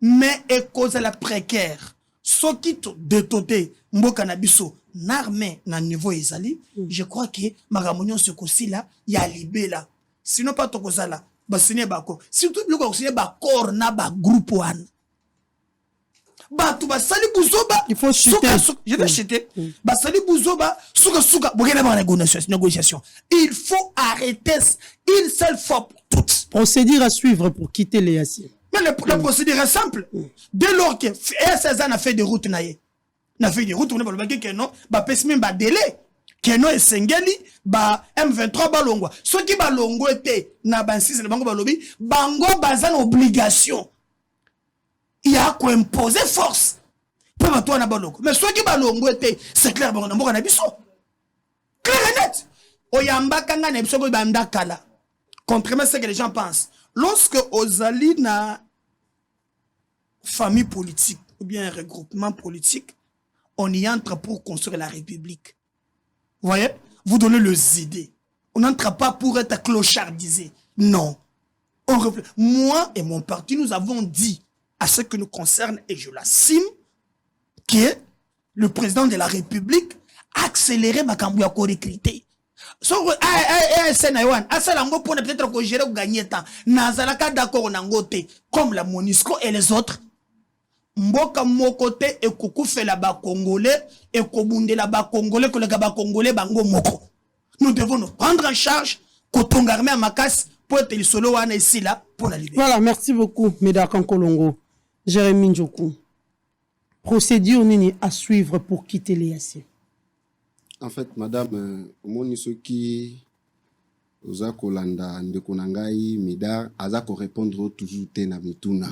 mais et cause la précaire sokito détoté mboka na biso n'armée na niveau ezali je crois que magamonyo se kosi là il y a libé là sinon pas to kozala ba signer bako surtout biloko ko signer ba corps na ba groupe one ba tu ba sali buzoba il faut chuter je vais chuter ba sali buzoba suka bokena ba négociation il faut arrêter une seule fois pour toutes procédure à suivre pour quitter les assis. Mais la procédure est simple. Dès lors que Cézanne a fait des routes, n'a fait des routes, on a pas que non, bah pessimé bah délai, que non et sengeli, bah M23 balongwa. Ceux qui balongo étaient na bansis na bango balobi, bango bazan obligation. Il y a quoi imposer force. Pour toi na balongo. Mais ceux qui balongo étaient, c'est clair, bon, on a biso. Clair et net. Oyamba kanga na biso ko banda kala. Contrairement à ce que les gens pensent. Lorsque Ozali na famille politique ou bien un regroupement politique, on y entre pour construire la République. Vous voyez? vous donner les idées. On n'entre pas pour être clochardisé. Non. Moi et mon parti, nous avons dit à ce que nous concerne, et je l'assume, que le président de la République a accéléré ma campagne à recruter. So, peut-être que gérer ou gagner temps. Nazalaka d'accord comme la Monisco et les autres. Mboka mokote et koukou fait la bas congolais et kobunde la bas congolais que le gaba congolais bango moko. Nous devons nous prendre en charge, kotongarme à Makas pour être le solo wana ici là pour la libérer. Voilà, merci beaucoup, Médard Kankolongo. Jérémy Ndjoku. Procédure nini à suivre pour quitter l'EAC? En fait, madame, omoni soki oza kolanda ndeko na ngai Médard aza ko répondre toujours te na mituna.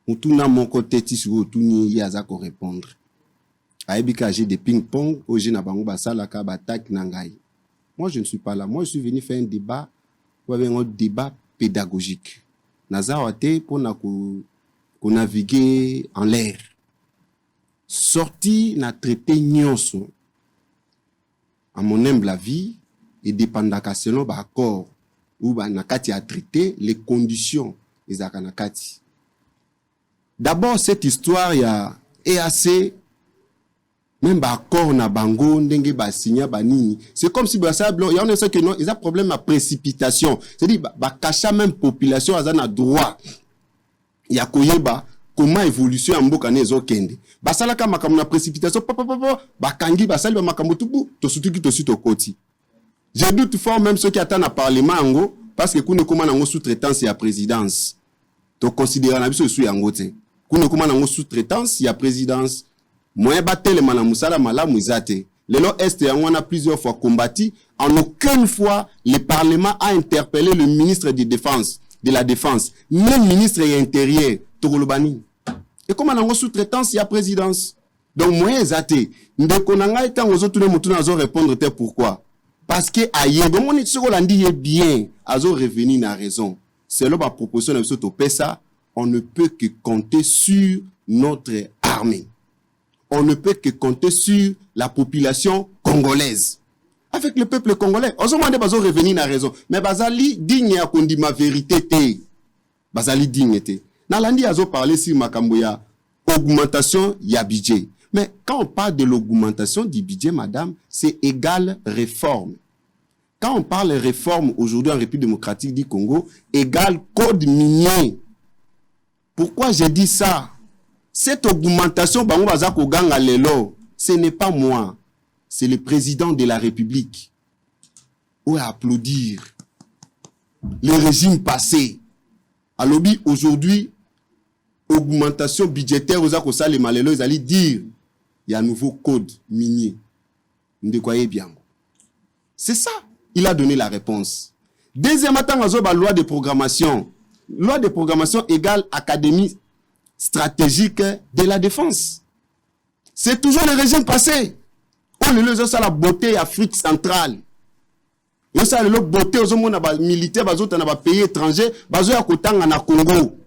Mutuna mon côté tisi otuni ye aza ko répondre. Aibika j'ai des ping-pong au na bango basala ka batak na ngai. Moi je ne suis pas là. Moi je suis venu faire un débat un débat pédagogique. Naza wate pour na ko naviguer en l'air. Sorti na traité nyonso à mon humble avis et dépendaka selon ba accord ou ba nakati a traité les conditions des akanakati. D'abord cette histoire il y a EAC même ba accord na bango ndenge ba signa ba nini, c'est comme si ba ça il y a un que non, ils a problème à précipitation. C'est-à-dire ba cacha même population azana droit. Il y a koyeba comment évolution en mboka nezo kende. Basala ka makambo na précipitation ba kangi basali ba makambo tubu to sutuki to suto koti. Je doute fort même ceux qui attendent à parlement ngo parce que kune koma nango sous-traitance ya présidence. To considérer na biso sous yango te. Kune koma nango sous-traitance ya présidence. Moyen batele mana musala malamu izate. Lelo est yango na plusieurs fois combattu. En aucune fois le parlement a interpellé le ministre de la défense, même ministre de l'intérieur Togolobani. Et comme on a sous-traitance, il y a présidence. Donc, moi, zate. Ndeko nanga etan ozo tune mutu na zo répondre te pourquoi? Parce que aye, bon, on est sur l'andi bien, azo revenir na raison. C'est là, ma proposition de M. Topessa, on ne peut que compter sur notre armée. On ne peut que compter sur la population congolaise. Avec le peuple congolais. On se demande de revenir na raison. Mais bazali digne à qu'on dit ma vérité te. Bazali digne te. Nalandi azo parlé sur makambo ya augmentation ya budget. Mais quand on parle de l'augmentation du budget, madame, c'est égal réforme. Quand on parle de réforme aujourd'hui en République démocratique du Congo, égal code minier. Pourquoi j'ai dit ça? Cette augmentation, bango bazako ganga lelo, ce n'est pas moi. C'est le président de la République. Ou à applaudir. Le régime passé. À l'objet aujourd'hui, augmentation budgétaire aux accords les malheureux, ils allaient dire il y a un nouveau code minier. Vous ne croyez bien. C'est ça. Il a donné la réponse. Deuxième temps, la loi de programmation. Loi de programmation égale Académie stratégique de la défense. C'est toujours le régime passé. On est ça la beauté Afrique centrale. On ça la beauté aux hommes militaires, aux pays étrangers, na Congo.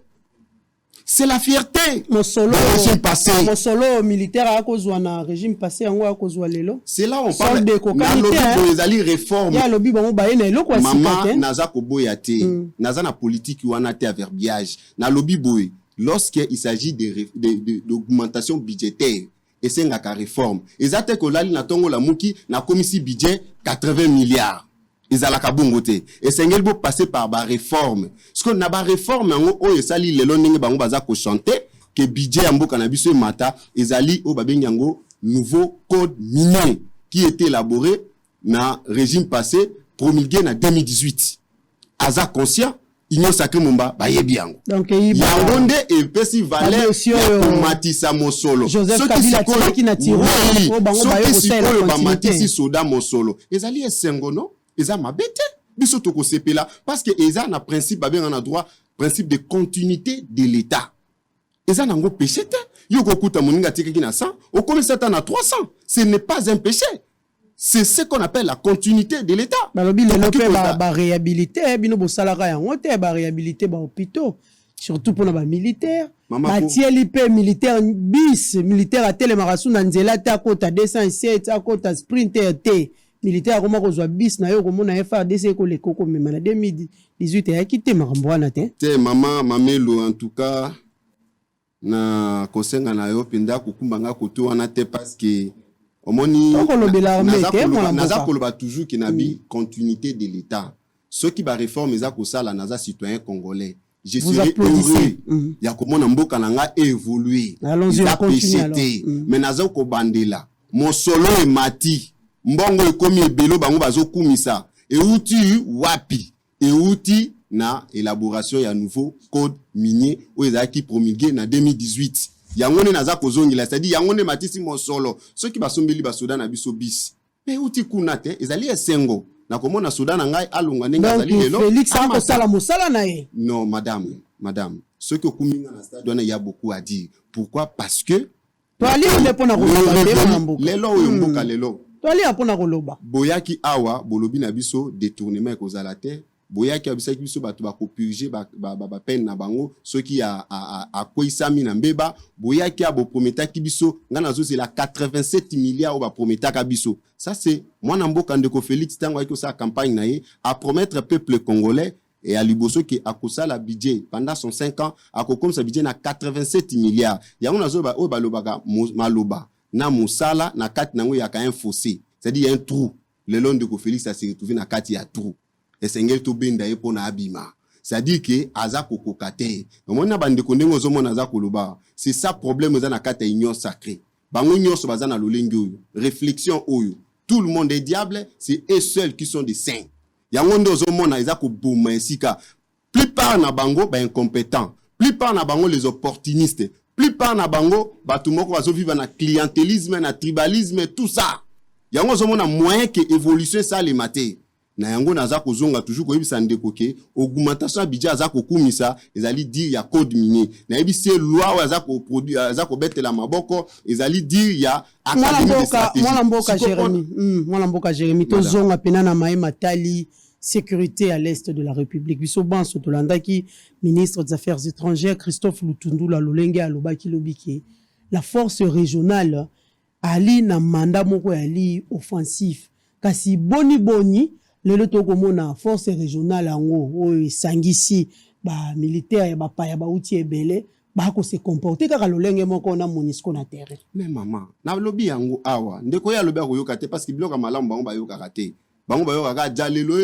C'est la fierté. Mon solo régime passé. Mon solo militaire à cause d'un régime passé en à cause lelo. C'est là on parle de les réformes. Ya lobby bon ba ene quoi Maman naza ko boyate. Naza na politique wana te verbiage. Na lobby boy lorsque il s'agit d'augmentation budgétaire. Et c'est une réforme. Ils ont que là, na tongo la mouki, na commissi budget 80 milliards. Ils ont la kabungote. Et c'est une passer par la réforme. Ce qu'on a la réforme, on y sali le longue bango baza ko chanter que budget ambo cannabis mata, ils ali au babenyango nouveau code minier qui était élaboré na régime passé promulgué en 2018. Aza conscient Union Sacré Mumba, Bayebiango. Donc, Yangonde et Pessi Valère pour Matissa Mosolo. Joseph Kabila qui n'a tiré. Ceux qui sont Matissa Soda Mosolo. Les alliés Sengono, ils ont mabete. Biso toko sepela. Parce que ils ont un principe, on a droit, principe de continuité de l'État. Ils ont un péché. Yoko kuta moninga tiki na 100. Au commissaire na 300. Ce n'est pas un péché. C'est ce qu'on appelle la continuité de l'État. La réhabilité, bino salaire ba réhabilité ba hôpitaux, surtout pour les militaires. Matielipe militaire bis militaire à télémarasu na nzela ta kota 207 à kota sprinter T militaire akoma kozwa bis na yo komona FARDC ko le koko mema na 2018 ya kité makambo wana te maman mamelo en tout cas na kosenga na yo penda kokumbanga koto wana te parce que omoni naza koloba toujours que nabi continuité de l'état ceux qui ba réforme eza kosala naza citoyen congolais je serai heureux ya komona mboka nanga évoluer eza péché mais naza ko bandela mon solo e mati mbongo ekomi ebelo bango bazokumisa euti wapi euti na élaboration ya nouveau code minier o ezaki promulgué na 2018 yangone naza kozongela c'est-à-dire yangone matisi mosolo ceux qui basombeli basoda na biso bis mais euti kuna te ezali esengo na komona soda na ngai alonga ndenge azali lelo Félix a sala mosala na ye non madame ceux qui okuminga na stade wana ya beaucoup à dire pourquoi parce que toali le pona koloba mboka lelo oyo mboka lelo toali apona koloba boyaki awa bolobi na biso détournement ekozala te boyaki abisaki biso bato bakopurge ba peine na bango soki akoisami na mbeba boyaki aboprometaki biso nga nazozela 87 milliards o baprometaka biso ça c'est mwana mboka ndeko Félix tango ayaki osala campagne na ye à promettre peuple congolais et à liboso ki akosala budget pendant son 5 ans akokomisa budget na 87 milliards yango nazoba o balobaka maloba na mosala na kati nango yaka un fossé c'est-à-dire il y a un trou le long de Félix a se retrouvé na kati ya trou esengeli to benda ye pona abima c'est-à-dire que aza kokokate omona bande kondenge ozomona aza koloba c'est ça problème eza na kati ya union sacrée bango nyonso baza na lolengi oyo réflexion oyo tout le monde est diable c'est eux seuls qui sont des saints yango ndo ozomona eza koboma esika plupart na bango ba incompétents plupart na bango les opportunistes plupart na bango bato moko bazovivre na clientélisme na tribalisme tout ça yango ozomona moyen que évolution ça les maté na yango naza kozonga toujours koyebisa ndeko ke augmentation budget aza kokumisa ezali dire ya code minier na yebisi loi aza ko produire aza ko betela maboko ezali dire ya académie de stratégie mwana mboka Jérémy tozonga pena na maema tali sécurité à l'est de la République biso banso tolandaki ministre des affaires étrangères Christophe Lutundula lolenge alobaki lobiki la force régionale ali na mandat moko ali offensif kasi boni lelo tokomona force régionale ango oyo sangisi ba militaire ba paya ba uti ebele ba ko se comporter kaka lolenge moko na monisco na terrain mais maman na lobi yango awa ndeko ya lobi akoyoka te parce que biloko malamu bango bayoka te bango bayoka ka jalelo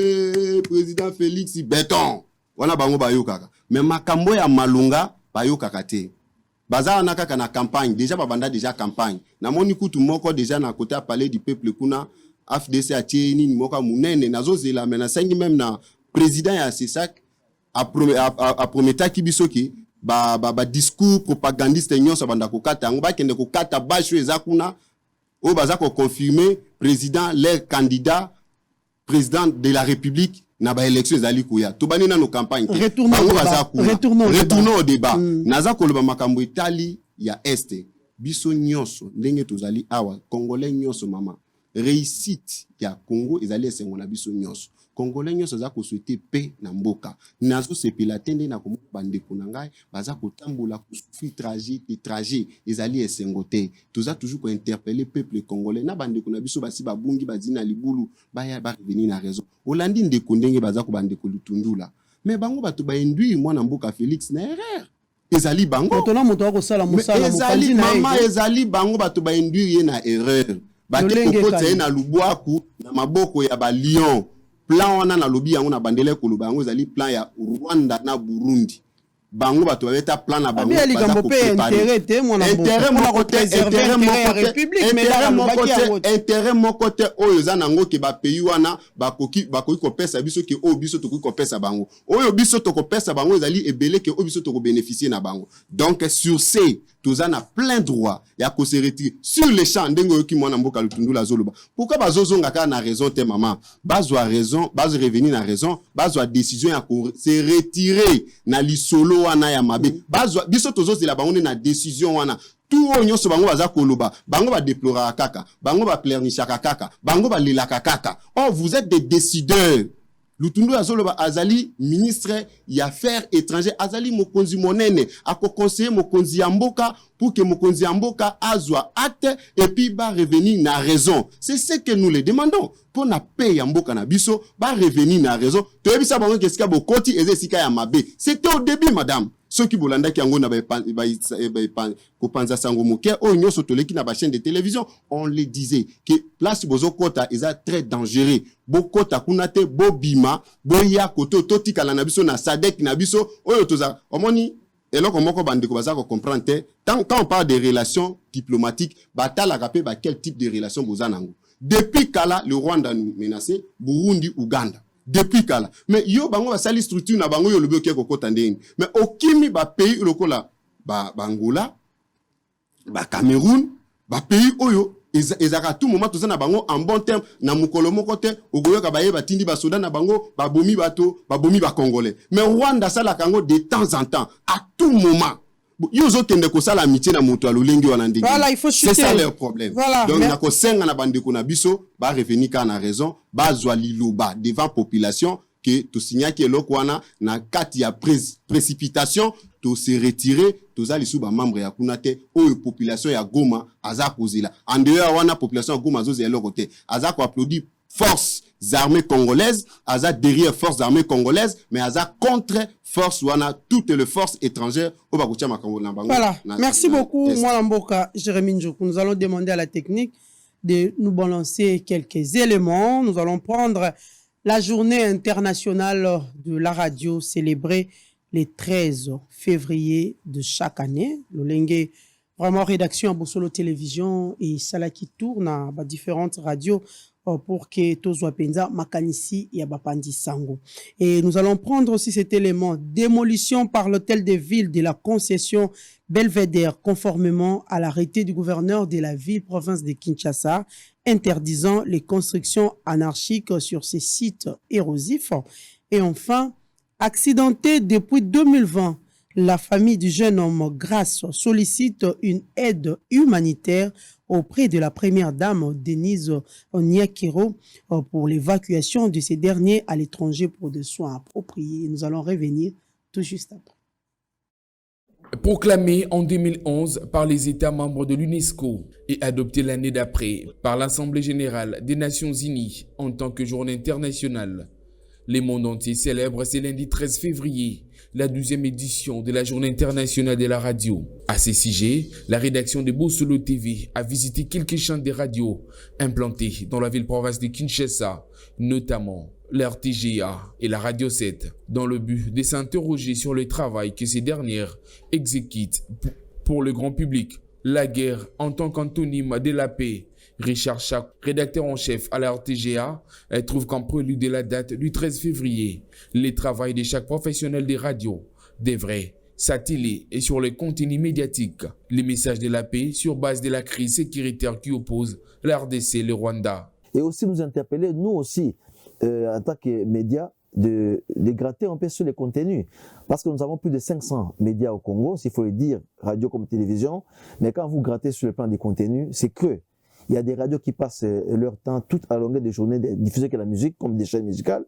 président Félix béton wana bango bayoka mais makambo ya malunga bayoka te baza na kaka na campagne déjà babanda déjà campagne na moni kutu moko déjà na côté à palais du peuple kuna FDC a tieni moka munene nazozela mais na sengi même na président ya CESAC a prometa kibisoki ba discours propagandiste nyonso banda kokata ngo bakende kokata basho ezakuna o baza ko confirmer président leur candidat président de la République na ba élection ezali kuya to bani na no campagne retournons au débat naza koloba makambo itali ya este biso nyonso ndenge tozali awa congolais nyonso mama réussite ya Congo ezali esengo na biso nyonso congolais nyonso za ko souhaiter paix na mboka nazo sepela tende na ko bandeko na ngai baza ko tambola ko souffrir trajet ezali esengo te toza toujours ko interpeller peuple congolais na bandeko na biso basi babungi bazina libulu baya ba revenir na raison olandi ndeko ndenge baza ko bandeko Lutundula mais bango bato ba induire mwana mboka Félix na erreur ezali bango tona moto ko sala musala ezali mama ezali bango bato ba induire ye na erreur bate kokota na lubwaku na maboko ya ba lion plan wana na lobi yango na bandele koloba yango ezali plan ya Rwanda na Burundi bango bato babeta plan na bango baza ko préparer intérêt moko te oyo za nango ke ba pays wana bakoki ko pesa biso ke o biso to ko pesa bango oyo biso to ko pesa bango ezali ebele ke o biso to ko bénéficier na bango donc sur ces toza na plein droit ya ko se retirer sur les champs ndengo yoki mwana mboka Lutundula zoloba pourquoi bazozonga ka na raison te maman bazwa raison bazo revenir na raison bazwa décision ya ko se retirer na lisolo wana ya mabe bazwa biso tozozela bango na décision wana tout onyoso bango baza koloba bango ba déplorer kaka bango ba pleurnichaka kaka bango ba lelaka kaka oh vous êtes des décideurs Lutundu azoloba azali ministre ya affaires étrangères, azali mokonzi monene, ako conseiller mokonzi ya mboka pour que mokonzi ya mboka azwa acte et puis ba revenir na raison. C'est ce que nous les demandons. Pour na paix ya mboka na biso, ba revenir na raison. Toyebisa bango keska bokoti ezesika ya mabe. C'était au début, madame. Ceux qui bolanda ki yango na kopanza sango moke o nyoso toleki na ba chaîne de télévision, on les disait que place bozo kota eza très dangereux. Bokota kunate bobima boya koto totikala na biso na sadek na biso oyo toza omoni eloko moko bandeko baza ko comprendre quand on parle de relations diplomatiques batala kapé ba quel type de relation boza nango. Depuis kala le Rwanda nous menacé, Burundi, Uganda. Depuis kala mais yo bango basali structure na bango yo lobi okeko kokota ndenge mais okimi ba pays lokola ba Angola ba Cameroun ba pays oyo ezaka tout moment tozana bango en bon terme na mukolo moko te ogoyoka baye batindi ba soda na bango ba bomi bato ba bomi ba congolais mais Rwanda sala kango de temps en temps à tout moment. Voilà, il faut chuter. C'est ça leur problème. Voilà, donc na ko senga na bandeko na biso ba revenir ka na raison ba zwa liloba devant population que to signa ki eloko wana na kati ya précipitation to se retirer to za lisu ba membre ya kunate o population ya Goma aza kozila en dehors wana population ya Goma zo eloko te aza ko applaudir forces armées congolaises, aza derrière forces armées congolaises, mais aza contre force wana toutes les forces étrangères au Bakutia Makambo Lambango. Voilà, merci beaucoup Mwalamboka Jérémy Njoku. Nous allons demander à la technique de nous balancer quelques éléments. Nous allons prendre la journée internationale de la radio célébrée le 13 février de chaque année. L'Olenge, vraiment rédaction à Bosolo Télévision et Sala qui tourne à différentes radios pour que Tozwa Penza Makanisi et Abapandi Sango. Et nous allons prendre aussi cet élément, démolition par l'hôtel de ville de la concession Belvédère, conformément à l'arrêté du gouverneur de la ville province de Kinshasa, interdisant les constructions anarchiques sur ces sites érosifs. Et enfin, accidenté depuis 2020, la famille du jeune homme Grasse sollicite une aide humanitaire auprès de la première dame Denise Onyekiro pour l'évacuation de ces derniers à l'étranger pour des soins appropriés. Nous allons revenir tout juste après. Proclamé en 2011 par les États membres de l'UNESCO et adopté l'année d'après par l'Assemblée générale des Nations unies en tant que journée internationale, le monde entier célèbre ce lundi 13 février la 12e édition de la Journée internationale de la radio. À ce sujet, la rédaction de Bosolo TV a visité quelques chaînes de radio implantées dans la ville-province de Kinshasa, notamment l'RTGA et la Radio 7, dans le but de s'interroger sur le travail que ces dernières exécutent pour le grand public. La guerre en tant qu'antonyme de la paix. Richard Chac, rédacteur en chef à la RTGA, trouve qu'en prélude de la date du 13 février, le travail de chaque professionnel des radios devrait s'atteler et sur le contenu médiatique, les messages de la paix sur base de la crise sécuritaire qui oppose la RDC et le Rwanda. Et aussi nous interpeller, nous aussi, en tant que médias, de gratter un peu sur les contenus. Parce que nous avons plus de 500 médias au Congo, s'il faut le dire, radio comme télévision, mais quand vous grattez sur le plan des contenus, c'est creux. Il y a des radios qui passent leur temps toute à longueur de journée de diffuser que la musique, comme des chaînes musicales,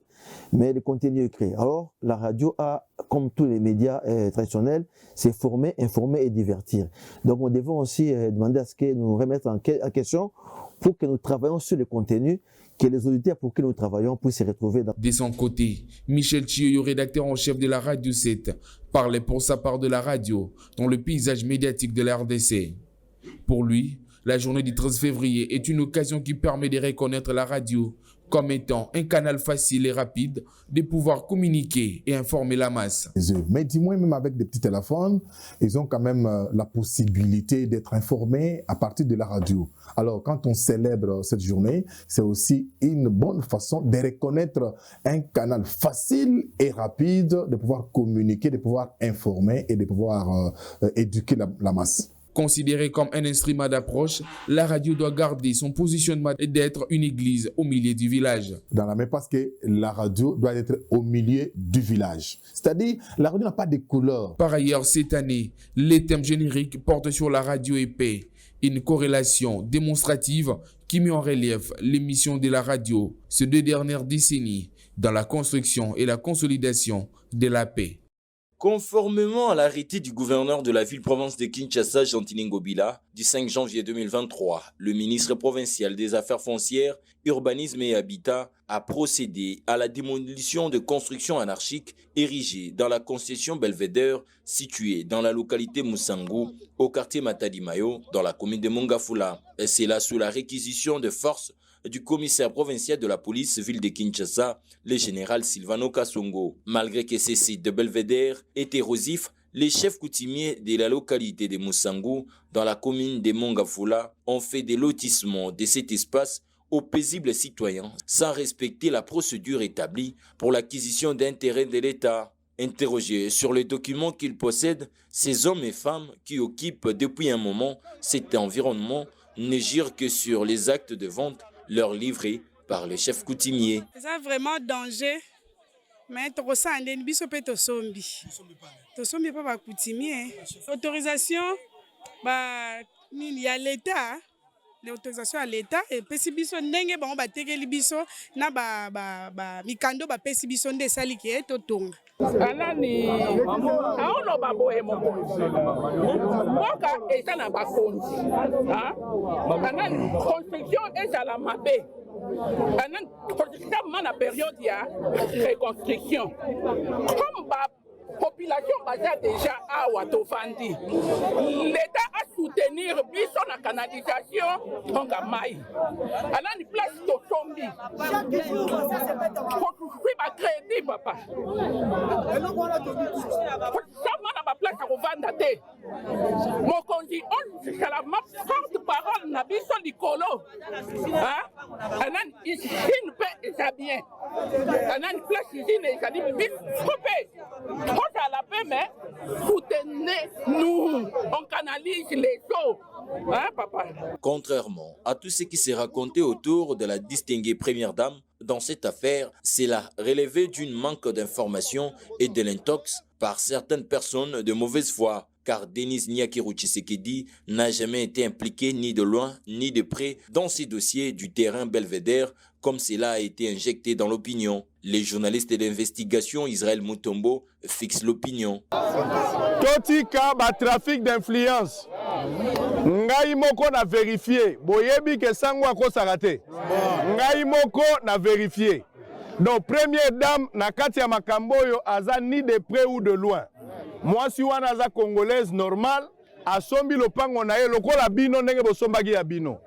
mais le contenu est créé. Alors, la radio a, comme tous les médias traditionnels, c'est former, informer et divertir. Donc, nous devons aussi demander à ce que nous remettre en question pour que nous travaillions sur le contenu, que les auditeurs pour qui nous travaillons puissent se retrouver dans... De son côté, Michel Chioyo, rédacteur en chef de la Radio 7, parlait pour sa part de la radio dans le paysage médiatique de la RDC. Pour lui, la journée du 13 février est une occasion qui permet de reconnaître la radio comme étant un canal facile et rapide de pouvoir communiquer et informer la masse. Mais dis-moi, même avec des petits téléphones, ils ont quand même la possibilité d'être informés à partir de la radio. Alors, quand on célèbre cette journée, c'est aussi une bonne façon de reconnaître un canal facile et rapide de pouvoir communiquer, de pouvoir informer et de pouvoir éduquer la masse. Considérée comme un instrument d'approche, la radio doit garder son positionnement d'être une église au milieu du village. Dans la même parce que la radio doit être au milieu du village. C'est-à-dire, la radio n'a pas de couleur. Par ailleurs, cette année, les thèmes génériques portent sur la radio et paix, une corrélation démonstrative qui met en relief l'émission de la radio ces 2 dernières décennies dans la construction et la consolidation de la paix. Conformément à l'arrêté du gouverneur de la ville-province de Kinshasa, Jean-Tini Ngobila, du 5 janvier 2023, le ministre provincial des Affaires foncières, Urbanisme et Habitat a procédé à la démolition de constructions anarchiques érigées dans la concession Belvédère située dans la localité Moussangu, au quartier Matadi-Mayo, dans la commune de Mongafula. Et c'est là sous la réquisition de force du commissaire provincial de la police ville de Kinshasa, le général Silvano Kasongo. Malgré que ces sites de Belvédère étaient érosifs, les chefs coutumiers de la localité de Moussangu, dans la commune de Mongafula, ont fait des lotissements de cet espace aux paisibles citoyens, sans respecter la procédure établie pour l'acquisition d'un terrain de l'État. Interrogés sur les documents qu'ils possèdent, ces hommes et femmes qui occupent depuis un moment cet environnement ne jurent que sur les actes de vente leur livrés par les chefs coutumiers. C'est vraiment danger. Mais tu ressens un biso pe to sombi. To sombi pas ba coutumier. Autorisation il y a l'État. L'autorisation à l'État et pesi biso ndenge bango ba tekeli biso na ba mikando ba pesi biso nde sali ki to tonga. Anani aono baboye moko moka eza na bakonzi anani construction ezala mabe anani construction na période ya reconstruction comme ba population baza déjà awa tovandi l'État a soutenir biso na canalisation tonga mai anani place to tombi construit ba crédit papa sama na ba place a kovanda te mokonzi on kala ma porte-parole na biso likolo anani usine pe eza bien anani place usine ezali biso pe à la paix, mais soutenez-nous, on canalise les eaux. Hein, papa? Contrairement à tout ce qui s'est raconté autour de la distinguée première dame, dans cette affaire, c'est la relevée d'une manque d'information et de l'intox par certaines personnes de mauvaise foi. Car Denis Nyakiru Tshisekedi n'a jamais été impliqué ni de loin ni de près dans ces dossiers du terrain Belvédère, comme cela a été injecté dans l'opinion. Les journalistes d'investigation Israël Mutombo fixent l'opinion. Totika ba trafic d'influence. Ngai moko na vérifié. Boyebi ke sango ko sarate. Ngai moko na vérifié. Donc première dame na kati ya makamboyo aza ni de près ou de loin. Moi si wana aza congolaise normale asombi lopango na ye lokola bino ndenge bosombaki ya bino.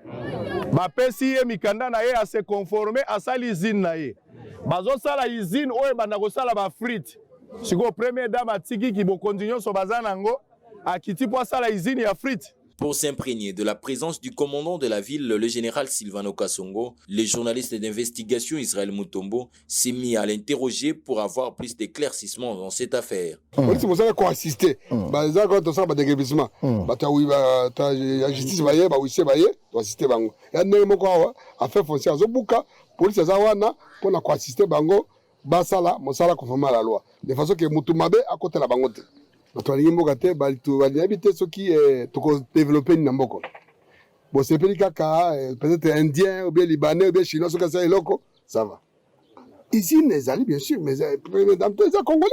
Bapesi ye mikanda na ye a se conformer à sali usine na ye. Bazo sala usine oyo banda ko sala ba frite. Siko première dame atiki ki bokonzi nyonso baza nango akiti po sala usine ya frite. Pour s'imprégner de la présence du commandant de la ville, le général Silvano Kasongo, les journalistes d'investigation Israël Mutombo s'est mis à l'interroger pour avoir plus d'éclaircissements dans cette affaire. C'est pour ça qu'on a assisté. Quand on sort des dégrèvements, la justice va y aller, on assisté bango. Il y a des gens à faire foncière. Zobuka, police zawana pour na assister bango, basala, mosala conformément à la loi. De façon que Mutumabe à côté la bangote. Notre mboka te bali habiter ceux qui toko développer n'amboko. Bon c'est peut-être indien ou bien libanais ou bien chinois ce que ça est loco, ça va. Ici les alliés bien sûr mais dans tous les congolais.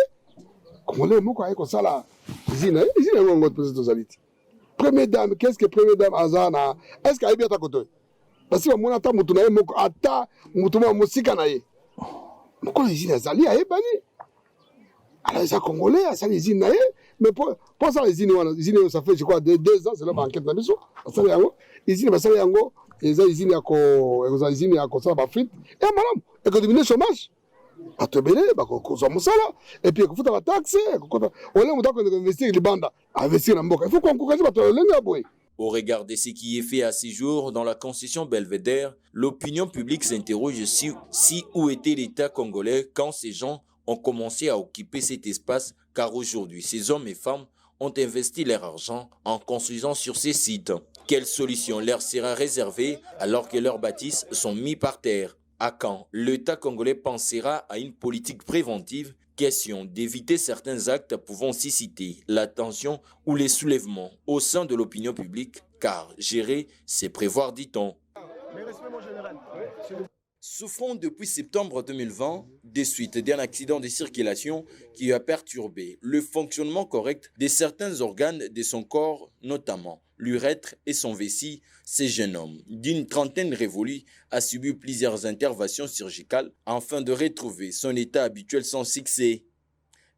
Congolais moko ay ko sala. Ici on va poser aux alliés. Première dame, qu'est-ce que première dame azana? Est-ce qu'elle est bien ta côté? Parce que mon ata mutu na ye moko ata mutu ma musika na ye. Moko ici les alliés ay bani. Alors les Congolais, ça les usines, mais pour ça les usines, ça fait je crois 2 ans, c'est là enquête na biso. Ça les yango, usines ça les yango, les usines à ça ba frite. Et madame, et que diminuer chômage. À te belé, ba ko so musala. Et puis ko futa ba taxe, ko on est mutako investir les bandes, investir na mboka. Il faut qu'on encourage ba to lenga boy. Au regard de ce qui est fait à ces jours dans la concession Belvédère, l'opinion publique s'interroge si où était l'État congolais quand ces gens ont commencé à occuper cet espace, car aujourd'hui, ces hommes et femmes ont investi leur argent en construisant sur ces sites. Quelle solution leur sera réservée alors que leurs bâtisses sont mis par terre? À quand l'État congolais pensera à une politique préventive? Question d'éviter certains actes pouvant susciter la tension ou les soulèvements au sein de l'opinion publique, car gérer, c'est prévoir, dit-on. Souffrant depuis septembre 2020 des suites d'un accident de circulation qui a perturbé le fonctionnement correct de certains organes de son corps, notamment l'urètre et son vessie, ce jeune homme d'une trentaine révolue a subi plusieurs interventions chirurgicales afin de retrouver son état habituel sans succès.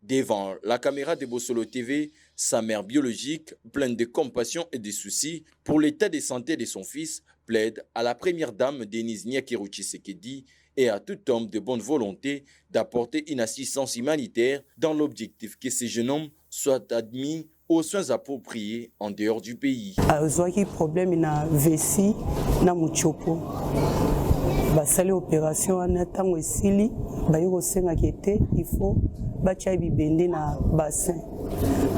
Devant la caméra de Bossolo TV, sa mère biologique, pleine de compassion et de soucis pour l'état de santé de son fils, plaide à la première dame Denise Nyakeruchi Sekedi et à tout homme de bonne volonté d'apporter une assistance humanitaire dans l'objectif que ce jeune homme soit admis aux soins appropriés en dehors du pays. Azwaki problème na vessie na muchopo. Basali opération wana tango esili bayiko senga kete il faut bacha bibende na bassin.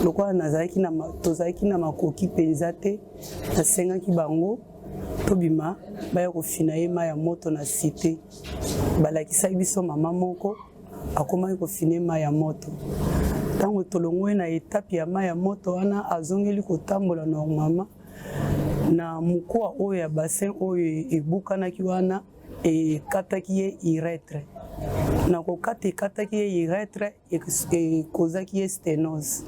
Lokwa nazaki na tozaki na makoki penza te na senga ki bango tobima baya kofina ye ma ya moto na cité. Balakisa biso mama moko akoma kofina ma ya moto. Tango tolongwe na étape ya ma ya moto wana azongeli kotambola normalement na mukoa oyo ya bassin oyo ebukanaki wana et kataki ye urètre na ko kataki ye urètre et kozaki ye sténose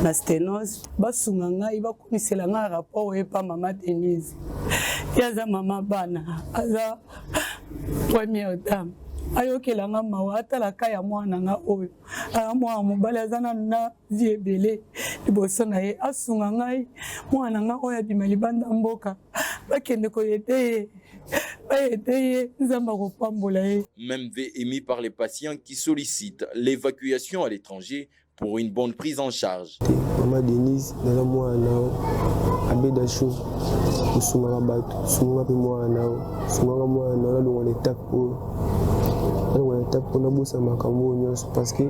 na sténose basunga ngai bakomisela ngai rapport epa mama Denise yaza mama bana aza première dame ayokela nga mawa atalaka ya mwana nga oyo mwana mobali aza na vie ebele liboso na ye asunga ngai mwana nga oyo abima libanda mboka bakende koyete Même émis par les patients qui sollicitent l'évacuation à l'étranger pour une bonne prise en charge. Maman Denise, dans moi, abeda chaud, usumanga batu, usumanga pe moi nao, usumanga moi nao la longa l'étape où, longa l'étape on a bossé makambo nyonso parce que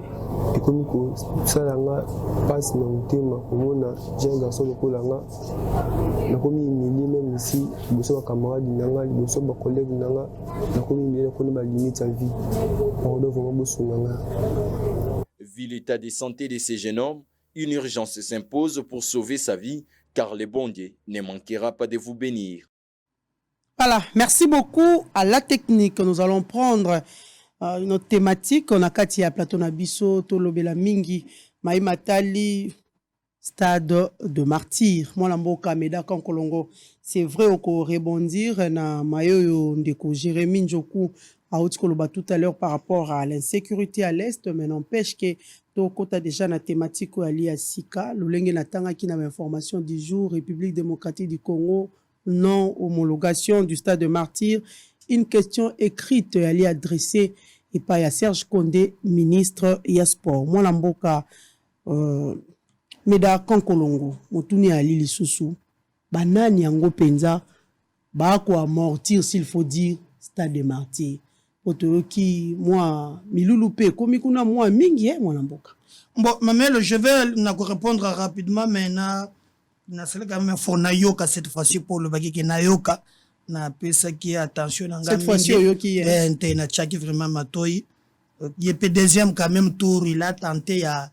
ekomi ko salanga passe na mutema komona jeune garçon lokolanga nakomi humilié même ici liboso ba camarade nanga liboso ba collègue nanga nakomi humilié nakoni ba limite à vie on doit vraiment bosunganga. Vu l'état de santé de ces jeunes hommes, une urgence s'impose pour sauver sa vie car le bon Dieu ne manquera pas de vous bénir. Voilà, merci beaucoup à la technique. Nous allons prendre une autre thématique. On a Katia Plateau Nabiso, Tolobela Mingi, Maïmatali, stade de martyr. Moi, Lamboka, Meda, Kankolongo. C'est vrai, on peut rebondir. Na Mayo, Ndeko, Jérémy Njoku, à Haute-Koloba tout à l'heure par rapport à l'insécurité à l'Est, mais n'empêche que Tokota déjà na thématique alliée à Sika, Lulenge Natanga qui n'a information du jour, République démocratique du Congo, non homologation du stade de martyr. Une question écrite alliée adressée et par Serge Condé, ministre Yasport. Moi, Lamboka, Meda Kankolongo, Motuni Ali Lisusu, Banani Yango Penza, Bako amortir s'il faut dire, stade de martyr. Otoki, moi, Milouloupé, comme kuna moi, mingi, moi, Lamboka. Bon, Mamel, je vais répondre rapidement, mais na c'est quand même faut nayoka cette fois-ci pour le bagage qui nayoka. Na pesa qui attention cette fois-ci yoki na chaki vraiment matoi il est deuxième quand même tour il a tenté à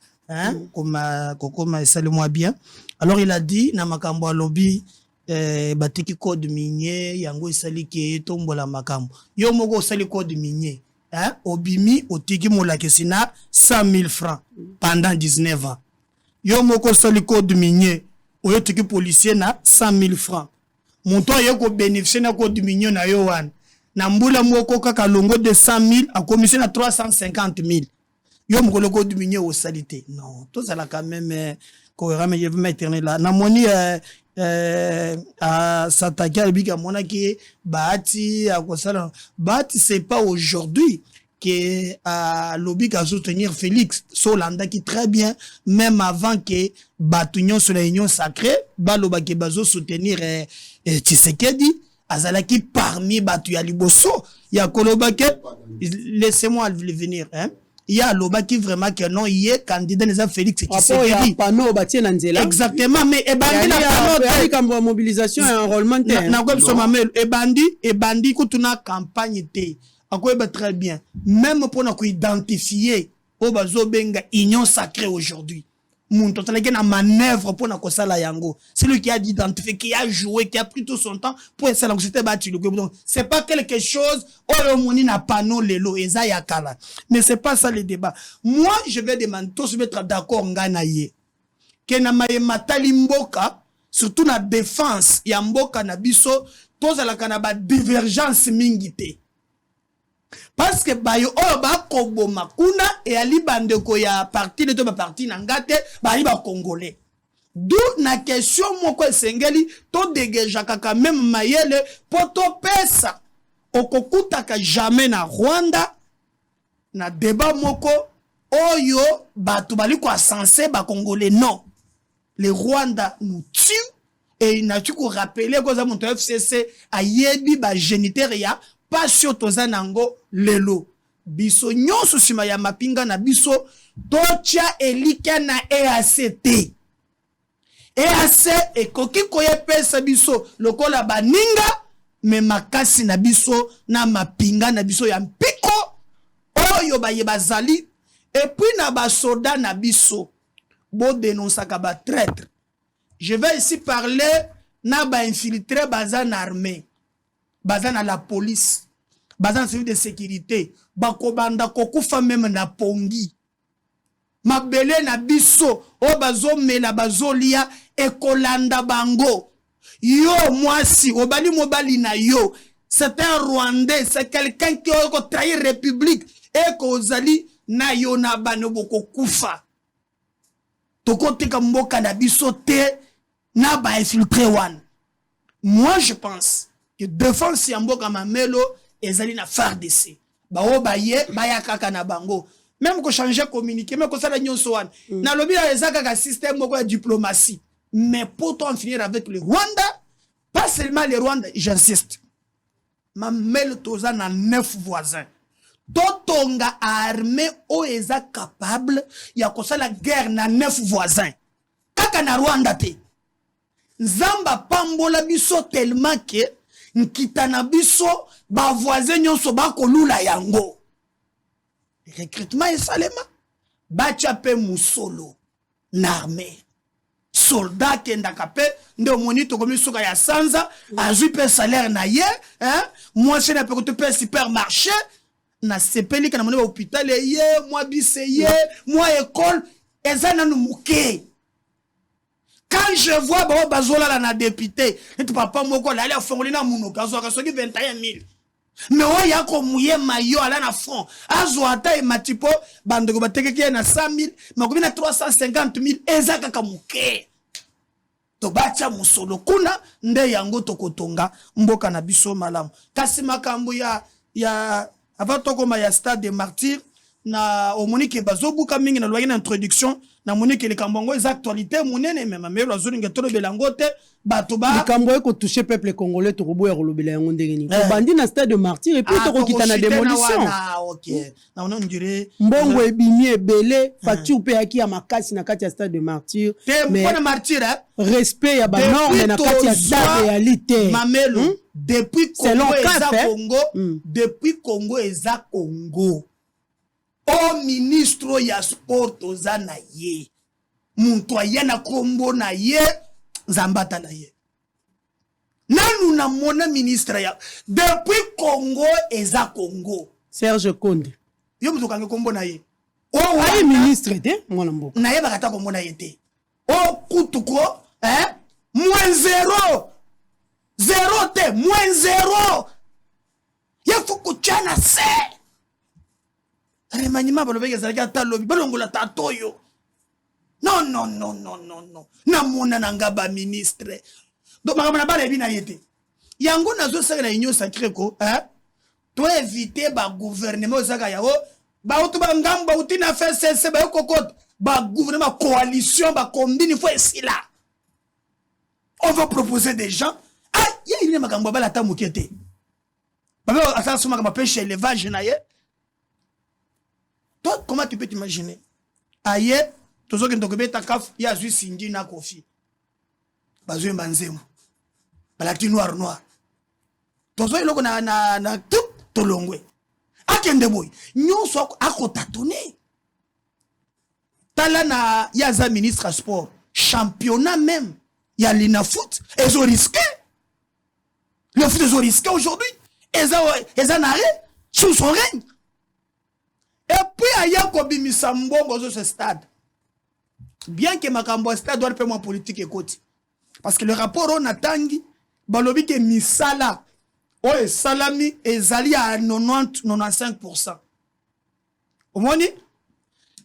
comme ça le moins bien alors il a dit na makambo lobby batiki code minier yango isali ki tombola makambo yo moko sali code minier obimi otiki molakesina 100 000 francs pendant 19 ans yo moko sali code minier oyo tiki policier na 100 000 francs monto yeko bénéficier na code minier na yo wan na mbula moko kaka longo de 100 000 a commissionné à 350 000 yo moko le code minier au salité non tout ça là quand même cohérent mais je vais mettre là na moni à s'attaquer à bika mona qui bati à kosala bati c'est pas aujourd'hui que à lobby à soutenir Félix Solanda qui très bien même avant que Batunion sur la union sacrée baloba ke bazo soutenir Tshisekedi azalaki parmi batu ya liboso ya koloba ke laissez-moi le venir hein il y a loba qui vraiment que non il est candidat les Félix Tshisekedi exactement mais ebandi la comme mobilisation et enrôlement na comme so mamel ebandi kutuna campagne té akoyeba très bien même pour na ko identifier o bazo benga union sacrée aujourd'hui Muntu toleki na manœuvre pour na kosala yango. C'est lui qui a identifié, qui a joué, qui a pris tout son temps pour essayer de c'était battu. Donc c'est pas quelque chose oyo moni na panneau lelo eza yakala. Mais c'est pas ça le débat. Moi je vais demander tous mettre d'accord ngana ye. Que na maye matali mboka surtout na défense ya mboka na biso tozalaka na ba divergence mingi te. Parce que bayo oyo bakoboma kuna e ali bandeko ya parti de ba parti na ngate bali ba congolais. D'où na question moko esengeli to dégager kaka même mayele poto pesa okokutaka jamais na Rwanda na débat moko oyo batu bali kwa censé ba congolais non. Le Rwanda nous tue et il n'a tu qu'on rappeler que mon FCC a yebi ba géniteur ya pas sur tozanango lelo biso nyonso sima ya mapinga na biso tocha elika na EACT EAC ekoki koye pesa biso lokola baninga me makasi na biso na mapinga na biso ya mpiko oyo baye bazali et puis na basoda na biso bo dénonçaka ba traître. Je vais ici parler na ba infiltré bazan armée bazan à la police bazan service de sécurité bakobanda kokufa même na pongi mabele na biso o bazomela bazolia ekolanda bango yo mwasi obali mobali na yo c'est un Rwandais, c'est quelqu'un qui a trahi république et kozali na yo na bano boko kufa tokote ka mboka na biso te na ba infiltré wan. Moi je pense que défense ya mboka mamelo ezali na FARDC ba o baye baya kaka na bango même ko changer communiquer même ko sala nyonso wan na lobi ya ezaka ka système moko ya diplomatie mais pour en finir avec le Rwanda pas seulement le Rwanda j'insiste mamelo toza na 9 voisins totonga armée o eza capable ya kosala guerre na 9 voisins kaka na Rwanda te nzamba pambola biso tellement que nkita na biso ba voisins nyonso bakolula yango recrutement esalema bacha pe musolo na armée soldat kendaka pe nde omoni tokomi soka ya sanza azwi pe salaire na ye moi c'est na pe ko pe supermarché na sepeli kana moni ba hôpital ye moi bise ye moi école ezana no muke. Quand je vois bazola la na député et papa moko la aller fongoli na munoka zo ka soki 21000 mais oya ko muye mayo ala na front azo ata e matipo bandeko batekeke na 100000 makobi na 350000 ezaka ka muke to bacha musolo kuna nde yango tokotonga mboka na biso malamu kasi makambo ya avant tokoma ya stade des martyrs na omonike bazobuka mingi na loyaki na introduction na monike le kambongo les actualités monene même mais lozolinga tolo belangote bato ba le kambo ko toucher peuple congolais to robo ya kolobela yango ndengeni bandi na stade de martyr et puis to kokita na démolition ah OK na on dirait mbongo ebimi ebele facture pe aki ya makasi na kati ya stade de martyr mais pour martyr respect ya ba norme na kati ya stade ya lité mamelo depuis Congo eza Congo depuis Congo eza Congo. O ministre ya sport oza na ye muntu aye na kombo na ye zambata na ye nanu na mona ministre ya depuis Congo eza Congo Serge Konde yo mutu kange kombo na ye o aye ministre te mwana mboka na ye bakata kombo na ye te o kutuko -0 0 te -0 ya fukuchana se remanyima balobeke zalaki ata lobi balongola tatoyo non na mona nanga ba ministre donc makambo na balebi na ye te yango nazosaka na union sacré ko to éviter ba gouvernement ozaka yawo baoto bangamba uti na FCC ba kokota ba gouvernement coalition ba combine faut esila on va proposer des gens ya ile makambo bala ta mukete ba asa soma kama pêche élevage na ye. Toi, comment tu peux t'imaginer? Aïe, tous ceux qui ont été kaf, il y a juste Sindi na Kofi. Bazou Mbanzemu. Balati noir. Tous ceux qui ont na tout tolongwe. Akende boy. Nyon sok ako tatone. tala na yaza ministre sport championnat même ya lina foot ils ont risqué le foot ils ont risqué aujourd'hui ils en arrêt sous son règne et puis aya kobimisa mbongo zo ce stade bien que makambo stade doit faire moins politique et côté parce que le rapport on atangi balobi ke misala o salami ezali à 90-95%. Au moins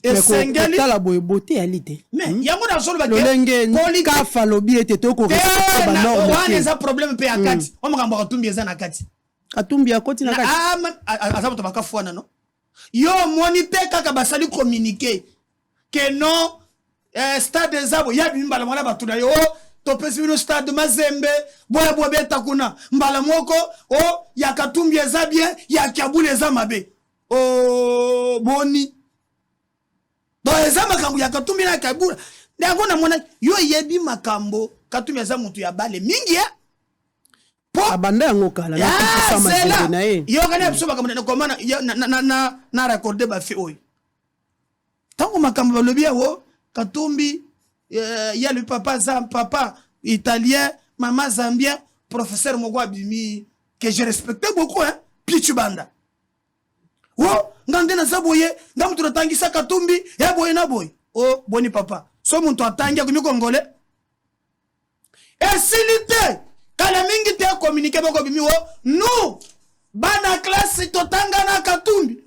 et sengeli la beautéalité mais yango na solo ba lolenge kafa lobi ete to ko respecter ba norme on a des problèmes pe akati on makambo katumbi eza na kati katumbi akoti na kati azabu to bakafuana no yo moni te kaka basali communiquer que non stade zabo ya bimbala mwana batuna yo to pesi bino stade Mazembe boya beta kuna mbala moko o ya katumbi eza bien ya kabule eza mabe o boni do eza makambo ya katumbi na kabula ndango na mwana yo yebi makambo katumbi eza mutu ya bale mingi ya po abanda yango kala na kisa Mazembe na ye yo kana biso makambo na komana na recorder ba fi oyo tango makambo balobi yawo katumbi y a le papa italien, maman zambien, professeur Mogwa Bimi, que je respectais beaucoup, hein, Pichubanda. Oh, ngande na saboye, ngamu tunatangi sa katumbi, ya boye na boye. Oh, boni papa. So muntu atangi ya kunyo kongole. Et silite, kala mingi te communiquer boko Bimi, oh, nous, bana classe totanga na katumbi.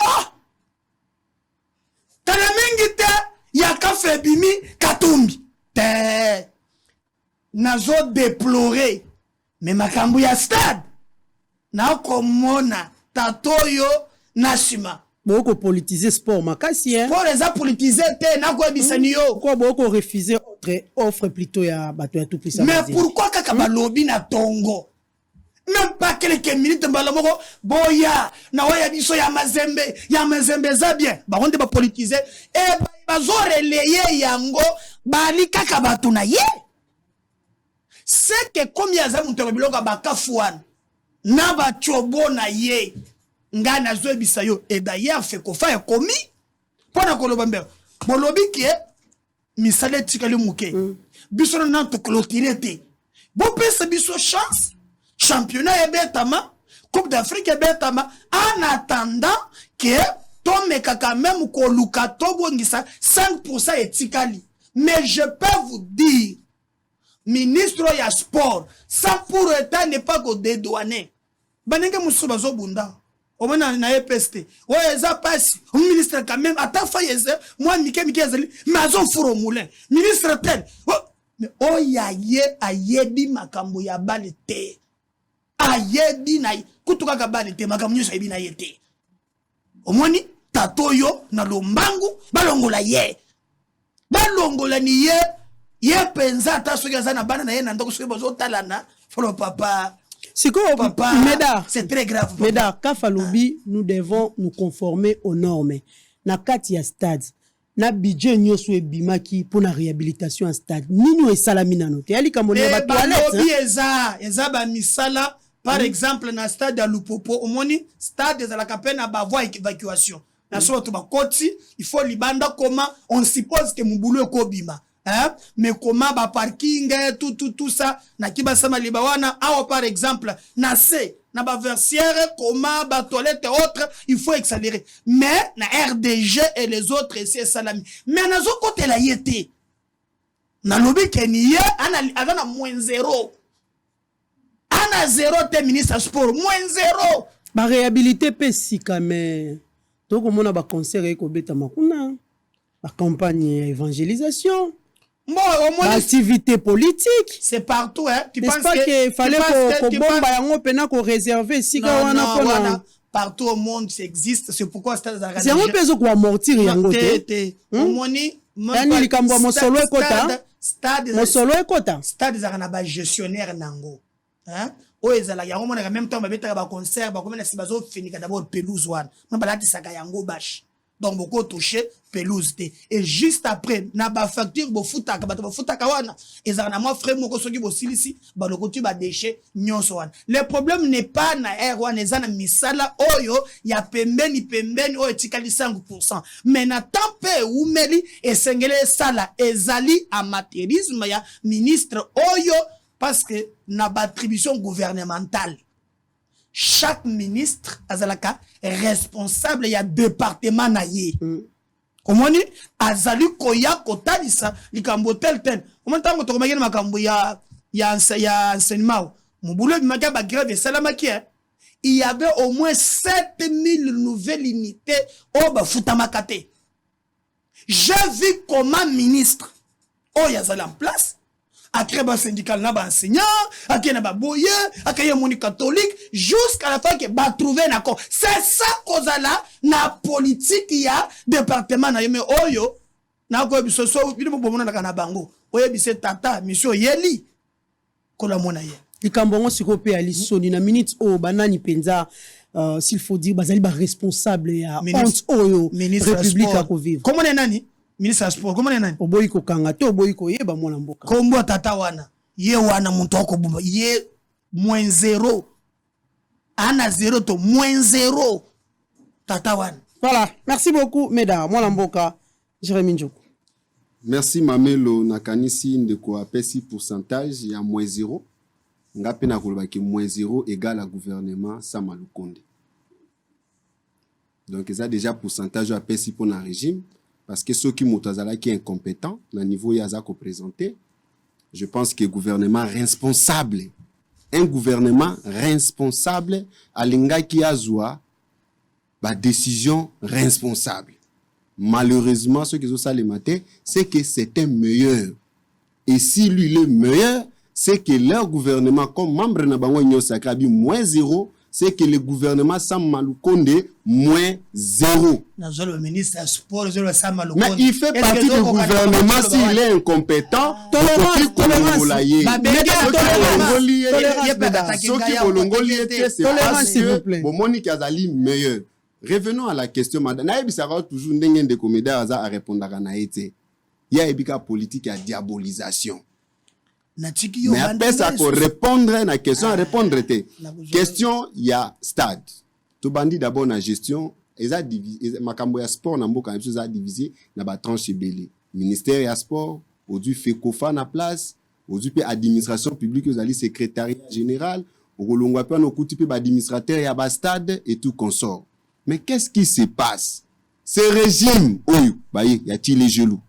Ah! Kala mingi te, yaka fe bimi katumbi te nazo déplorer mais makambu ya stade na komona tatoyo nasima boko politiser sport makasi hein sport eza politiser te na ko bisani yo ko boko refuser offre plutôt ya bato ya tout puissant mais pourquoi kaka balobi na tongo même pas quelques minutes balamoko boya na waya biso ya Mazembe za bien ba honte ba politiser et bazoreleye yango bali kaka batu na ye c'est que comme yaza muto biloko bakafuana na ba chobo na ye ngana zo bisayo et d'ailleurs fait ko fa komi pona ko loba mbere bolobi ki misale tikali muke biso na to clôturer bo pesa biso chance championnat et betama coupe d'Afrique et betama en attendant que Tome kaka même ko luka tobongisa 5% etikali. Mais je peux vous dire, ministre ya sport, ça pour autant n'est pas ko dédouaner. Banenge musuba zo bunda. Au moins na EPST. Ouais, ça passe. Un ministre quand même ata fayeze, moi mike ezali, mais azo furo moulin. Ministre tel. Mais oh ya ye ayebi makambo ya balete. Ayebi na kutuka ka balete makambo nyo ayebi na yete. Au moins ni tatoyo na lombangu balongola ye balongola ni ye penza ta soki aza na bana na ye na ndako soki bazotalana folo papa papa Médard c'est très grave Médard kafalobi nous devons nous conformer aux normes na kati ya stade na budget nyoso ebimaki pour la réhabilitation à stade nini esalami nano te ali kamoni ba toilette eza ba misala par exemple na stade ya Lupopo omoni stade za la capena na ba voie évacuation na so to ba koti il faut libanda comment on suppose que mubulu ekobima hein mais comment ba parking tout ça na kibasama libawana awa par exemple na C na ba versière comment ba toilette et autres il faut accélérer mais na RDG et les autres c'est salami mais na zo côté la yete na lobi keniye ana na -0 ana 0 te ministre sport -0 ba réhabilité pesi quand même donc on a ba concert eko beta makuna la campagne évangélisation activité politique c'est partout hein tu penses que fallait ko bomba yango pena ko réserver sika wana pona partout au monde ça existe c'est pourquoi stade za c'est un peu ko amortir yango te omoni yani likambo mosolo ekota stade za na ba gestionnaire nango hein o ezala yango mona en même temps ba betaka ba concert ba komena si bazo finika d'abord pelouse wana na balati saka yango bash donc beaucoup touché pelouse te et juste après na ba facture bo futaka bato ba futaka wana ezana moi frère moko soki bo silisi ba lokotu ba déchet nyonso wana le problème n'est pas na air wana ezana misala oyo ya pembeni oyo tikali 5% mais na tempe umeli esengele sala ezali amateurisme ya ministre oyo parce que na ba attribution gouvernementale chaque ministre azalaka responsable ya département na ye. Komoni azali koya kotalisa likambo tel. Komoni tango to komagena makambo ya enseignement. Mubulo bimaka ba grève salamaki. Il y avait au moins 7000 nouvelles unités au bafutamakate. J'ai vu comment ministre oyazali en place après ba syndical na ba enseignant, après na ba boye, après moni catholique jusqu'à la fin que ba trouver d'accord. C'est ça kozala na politique ya département na yeme oyo na ko biso so bino bomona na kana bango. Oye bise tata monsieur Yeli kola mona ye. Likambongo siko pe ali soni na minute o banani penza s'il faut dire bazali ba responsable ya honte oyo république a ko vivre. Comment nani? Ministre sport comment nani oboyi ko kanga to oboyi ko yeba mwana mboka kombo tata wana ye wana muntu okobumba ye -0 ana 0 to -0 tata wana. Voilà, merci beaucoup mesdames mwana mboka Jérémy Njoku. Merci Mamelo nakanisi ndeko apesi pourcentage ya -0 ngape na koloba ki -0 égale à gouvernement Sama Lukonde. Donc ça déjà pourcentage apesi pour un régime. Parce que ceux qui sont qui incompétents, le niveau Yazako présenté, je pense que le gouvernement responsable, un gouvernement responsable, à l'inga qui a zoua, décision responsable. Malheureusement, ce qui sont les matin, c'est que c'est un meilleur. Et si lui le meilleur, c'est que leur gouvernement, comme membre de Nabango Union Sacrabi, -0, c'est que le gouvernement Sama Lukonde -0. Mais il fait partie du gouvernement s'il est incompétent. Revenons à la question, madame. Naïbi Sarah toujours n'engende des comédiens à répondre à Naïté. Il y a une politique à diabolisation. Mais après ça, pour répondre à la question, répondre question, il y a stade. Tout bandit d'abord la gestion, ils ont divisé, makambo ya sport na mboka ils ont divisé na ba tranche belé. Ministère ya sport, aujourd'hui FECOFA na place, aujourd'hui administration publique, ils ont secrétariat général, au longwa pe no kuti pe administrateur ya ba stade et tout consort. Mais qu'est-ce qui se passe? Ce régime, y a-t-il les genoux?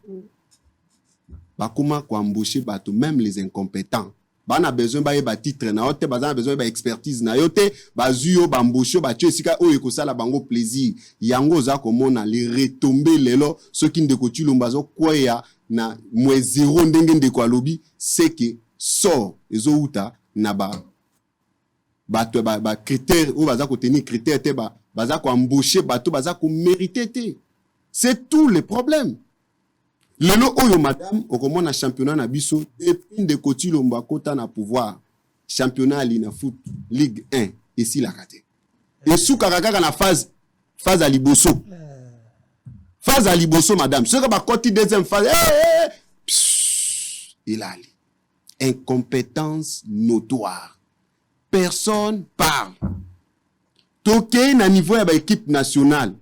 Bakuma ko embaucher bato même les incompétents. Ba na besoin ba yeba titre na yote, ba na besoin ba expertise na yote, ba zuyo ba embaucher ba tue sika oyo ko sala bango plaisir. Yango za ko mona les retomber lelo ceux qui ndeko tulomba zo kwaya na -0 ndenge ndeko alobi, c'est que sort ezo uta na ba critère ou baza ko tenir critère te baza ko embaucher bato baza ko mériter te. C'est tout le problème. Lelo oyo madame okomona championnat na biso depuis de Koti Lomba kota na pouvoir championnat ali na foot Ligue 1 ici la raté. Et sous kakaka na phase à liboso. Phase à liboso madame. Ce que ba koti deuxième phase il a incompétence notoire. Personne parle. Toké na niveau ya ba équipe nationale.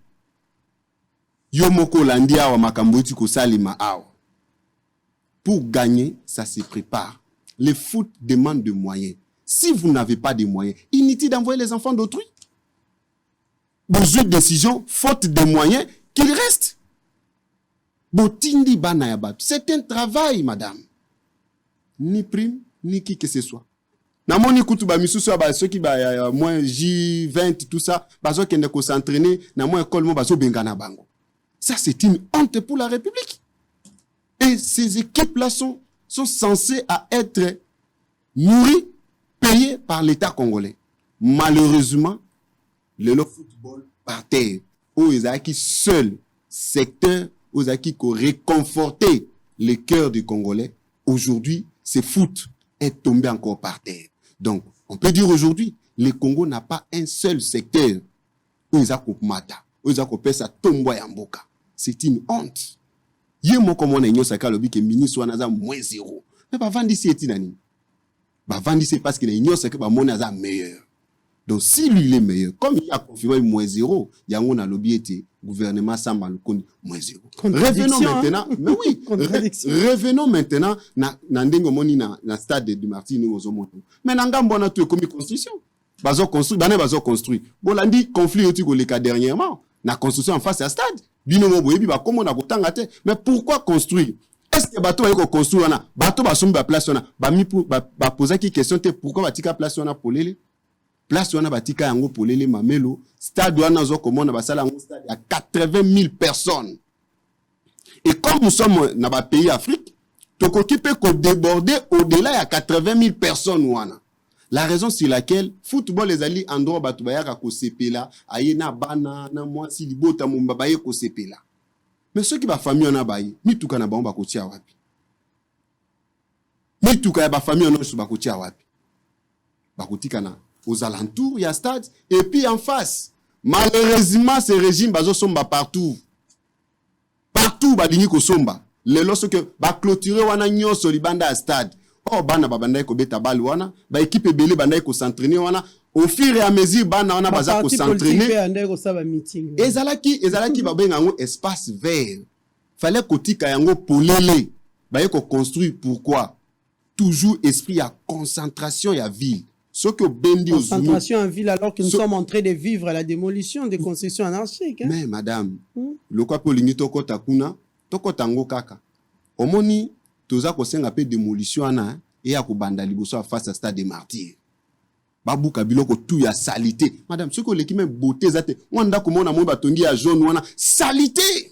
Yomoko landia wa makamboti ko salima awa. Pour gagner, ça se prépare. Le foot demande des moyens. Si vous n'avez pas de moyens, inutile d'envoyer les enfants d'autrui. Besoin de décision, faute de moyens, qu'il reste. Botindi banayabat. C'est un travail, madame. Ni prime, ni qui que ce soit. Namoni kutuba misusu ba ceux qui ba moins J20 tout ça, bazo kende ko s'entraîner na moins école mo bazo bengana bango. Ça, c'est une honte pour la République. Et ces équipes-là sont censées à être nourries, payées par l'État congolais. Malheureusement, le football par terre, où ils ont acquis seul secteur, où ils ont acquis qu'on réconforter le cœur des Congolais. Aujourd'hui, ce foot est tombé encore par terre. Donc, on peut dire aujourd'hui, le Congo n'a pas un seul secteur où ils ont mata. oza kopesa tombo ya mboka. C'est une honte. Ye moko mona nyosa ka lobi ke ministre wana za moins zéro. Mais ba vandisi eti nani? Ba vandisi parce que nyosa ke ba mona za meilleur. Donc si lui il est meilleur, comme il a confirmé moins zéro, yango na lobi eti gouvernement Samba Lukonde moins zéro. Revenons maintenant, mais oui, revenons maintenant na ndengo moni na stade de Martyr nous ozomoto. Mais na ngambo na tu comme construction. Bazo construit, bané bazo construit. Bon landi conflit oti le cas dernièrement, na construction en face à stade. Bino mo boyebi ba comment na kotanga te. Mais pourquoi construire? Est-ce que bateau va construire na bateau ba somba place na ba mi pour ba poser qui question te pourquoi batika place na polele? Place wana batika yango polele mamelo stade wana zo komona basala yango stade à 80 000 personnes. Et comme nous sommes dans ba pays Afrique, tokoki pe ko déborder au-delà de 80 000 personnes wana. La raison sur laquelle football les alliés en droit batu bayaka ko sepela ayena bana na mwasi libota mumba baye ko sepela. Mais ceux qui ba famille on a baye mituka na ba ko tia wapi? Mituka ya ba famille on so ba ko tia wapi? Ba kotika na aux alentours, il y a stade. Et puis en face, malheureusement, ces régimes bazo somba partout. Partout, badini ko somba. Les lorsque que ba clôturer wana nyoso libanda à stade. Oh bana babanda ko beta bal wana, ba équipe belé banda ko s'entraîner wana. Au fur et à mesure bana wana baza ko s'entraîner. Ezalaki ba benga ngo espace vert. Fallait kotika yango polele. Ba ko construire pourquoi? Toujours esprit à concentration ya ville. Concentration en ville alors que nous sommes en train de vivre la démolition des constructions anarchiques. Hein? Mais madame, le quoi pour l'unité takuna, toko tango kaka. Omoni toza ko senga pe démolition ana et à banda liboso face à stade des martyrs. Babu kabiloko tout ya salité. Madame, ce que l'équipe même beauté zate, wanda komona mo batongi ya jaune wana salité.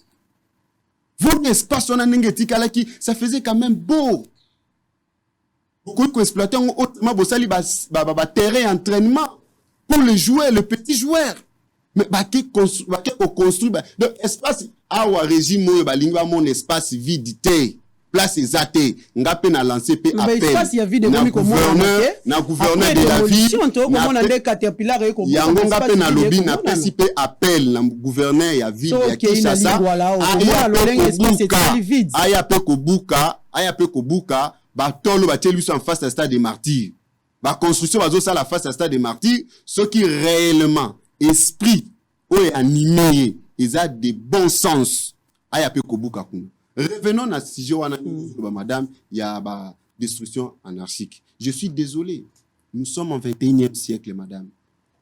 Votre espace on a n'engetika là qui ça faisait quand même beau. Beaucoup de exploiter autrement bosali ba terrain d'entraînement pour les joueurs, les petits joueurs. Mais ba qui construit donc espace awa régime moyo ba lingwa mon espace vide té place ezate ngape na lancer pe appel. Mais espace ya vide comme na gouverneur de la ville. Yango ngape na lobby na pesi pe appel na gouverneur ya ville ya Kinshasa. Aya pe ko buka Batolo batelu en face à stade des martyrs. Ba construction bazo ça la face à stade des martyrs, ceux qui réellement esprit ou animé, ils ont des bons sens. Aya pe kobuka kuna. Revenons à sujet wana madame, il y a ba destruction anarchique. Je suis désolé. Nous sommes au 21e siècle madame.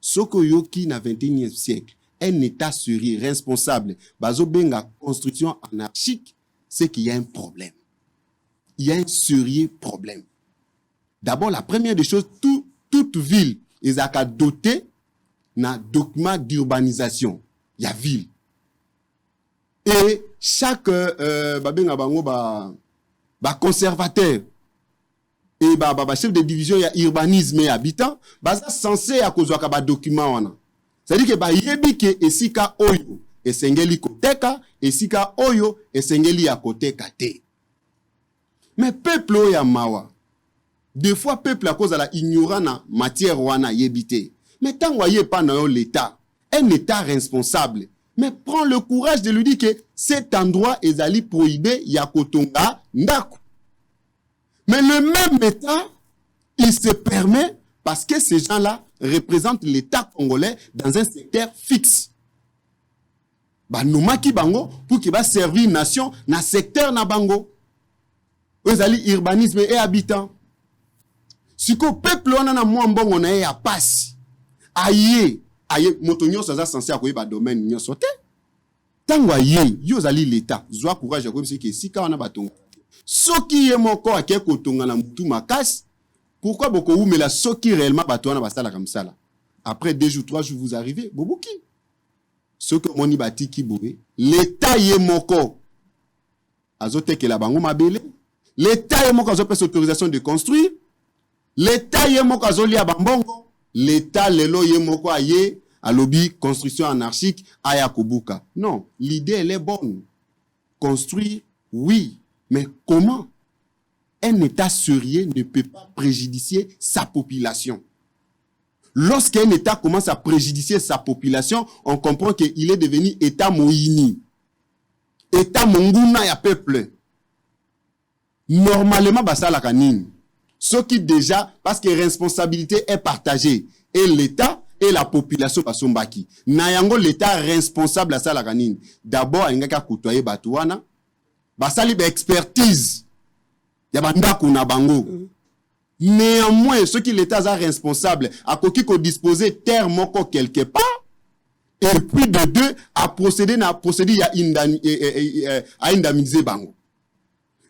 Soko yoki na 21e siècle, un état sérieux responsable, bazo benga construction anarchique, c'est qu'il y a un problème. Il y a un sérieux problème. D'abord, la première des choses, toute ville est dotée d'un document d'urbanisation. Il y a ville. Et chaque conservateur et chef de division, il y a urbanisme et habitant, censé à cause de document. C'est-à-dire que yebike esika oyo esengeli koteka, esika oyo esengeli ya koteka te. Mais peuple oya mawa. Des fois peuple à cause de la ignorant na matière wana yebite. Mais tant voyez pas dans l'état, un état responsable. Mais prends le courage de lui dire que cet endroit est allé prohibé yakotonga ndako. Mais le même état, il se permet parce que ces gens-là représentent l'état congolais dans un secteur fixe. Ba nomaki bango pour qu'il va servir nation na secteur na bango. Vous allez urbanisme et habitants. Si le peuple on a moins on a ya passe. Aïe, motonyo ça censé accueillir domaine nyo sauté. Tango aïe, yo allez l'état. Zoa courage comme c'est que si ka on a baton. Soki ye moko akeko tonga na mutu makas. Pourquoi beaucoup ou mais la soki réellement baton na basala comme ça là. Après 2 jours 3 jours vous arrivez, bobuki. Ce que moni bati ki bobe, l'état ye moko. Azote ke la bango mabele. L'État est mon cas autorisation de construire. L'État est mon cas à Bambongo. L'État lelo est mon cas à lobby construction anarchique à Yakubuka. Non, l'idée elle est bonne. Construire, oui, mais comment? Un État sérieux ne peut pas préjudier sa population. Lorsqu'un État commence à préjudicer sa population, on comprend qu'il est devenu État moïni. État monguna ya peuple. Normalement, ça la canine. Ce qui déjà, parce que la responsabilité est partagée. Et l'État et la population sont baki. Nayango l'État responsable à ça la canine. D'abord, il y a côtoyer Batouana. Basali ba expertise. Ya banda kuna bango. Néanmoins, ce qui l'État est responsable, à quoi qu'il disposer terre moko quelque part, et puis de deux, à procéder à indemniser bango.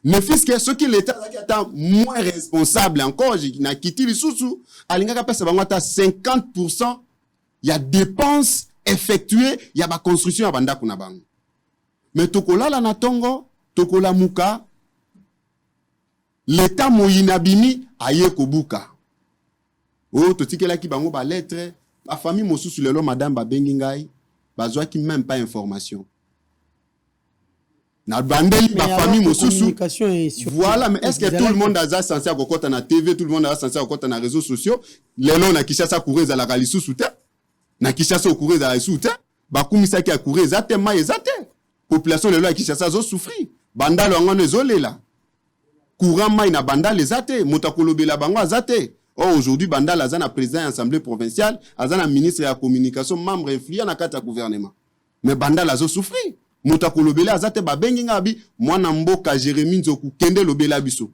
Mais puisque ce qui l'État est moins responsable encore, n'a quitté les sous-sous, à l'ingaka pesa bango à 50%, il y a dépenses effectuées, il y a ma construction à banda kuna bango. Mais tokola la natongo, tokola muka, l'État moyinabini aye kobuka. Oh, totike la ki bango ba lettre, la famille mosu sur le lot madame ba bengingai, bazwa ki même pas information. Na bandeli ba famille mosu voilà, mais est-ce que tout le monde a censé à kokota na TV, tout le monde a censé à kokota na réseaux sociaux, les lots na kishasa courir za la galisu soute, na kishasa courir za soute, ba kumisa ki a courir za te ma ezate. Population les lots à kishasa zo souffri, bandalo ngone zolela. Courant mai na banda les athées, motakolobela bango azate. Oh, aujourd'hui banda la zana président de l'Assemblée provinciale, azana ministre de la communication, membre influent na kata gouvernement. Mais banda la zo souffri. Motakolobela azate ba bengi ngabi, mwana mboka Jérémy Nzoku kende lobela biso.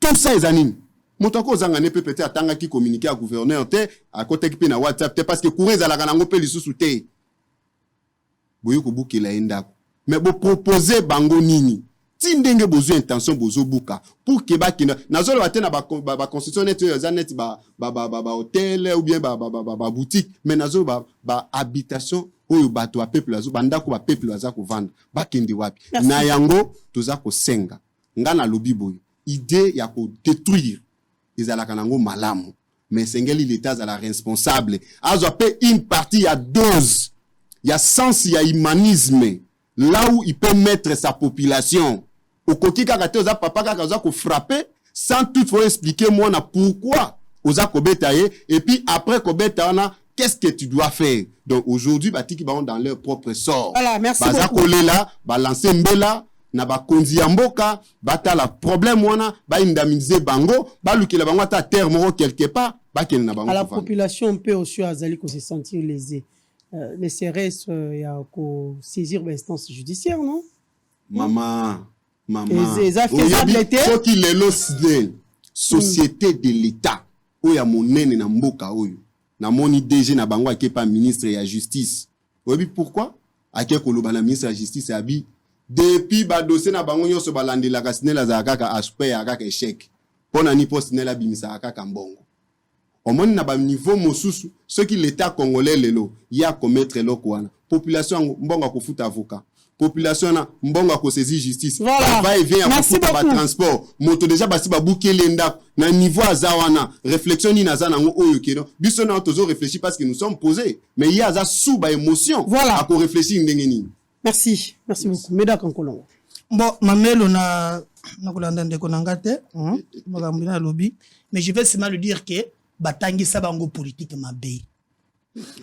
Tout ça est anime. Motako zanga ne peut atanga ki communiquer à gouverneur te, à côté ki pe na WhatsApp te parce que courir za la kanango pe lisusu te. Boyo ko bukela enda. Mais bo proposer bango nini? Si ndenge besoin intention bozo buka pour que ba kina nazolo batena ba constitution net zanet ba hôtel ou bien ba boutique mais nazolo ba habitation oyo bato ba peuple azo banda ko ba peuple aza ko vendre ba kindi wapi na yango toza ko senga ngana lobi boyo idée ya ko détruire ezala kanango malamu mais sengeli l'état za la responsable azo pe une partie ya dose ya sens ya humanisme là où il peut mettre sa population. Au côté kaka oza papa kaka oza ko frapper sans toutefois expliquer moi na pourquoi oza ko betaye et puis après ko betana qu'est-ce que tu dois faire. Donc aujourd'hui batiki ba dans leur propre sort. Voilà, merci baza beaucoup. kolela ba lancer mbela na ba konzi ya mboka bata la problème wana ba indemniser bango ba lukela bango ta terre moko quelque part ba kene na bango. À la population peut aussi azali ko se sentir lésé. Les CRS il y a ko saisir l'instance judiciaire non? Maman faut qu'il est l'osdel société de l'état oya monene na mboka oyo na moni DG na bango akepa ministre ya justice oyebi pourquoi ake koloba na ministre ya justice abi depuis ba dossier na bango nyonso balandela ka sinela za kaka aspect ya kaka échec pona ni poste nela bimisa kaka mbongo omoni na ba niveau mosusu ceux qui l'état congolais lelo ya commettre lokwana population mbongo ko futa avocat population na mbonga ko saisir justice voilà. Va et vient à ba transport moto déjà basi ba bouquer ndako na niveau azawana réflexion ni nazana ngo oyo keno biso na tozo réfléchir parce que nous sommes posés mais il y a za sous ba émotion voilà à ko réfléchir ndenge nini. Merci beaucoup Meda Kankolongo. Bon mamelo na kolanda ndeko nangate makambo na lobby mais je vais seulement le dire que batangi sa bango politique mabe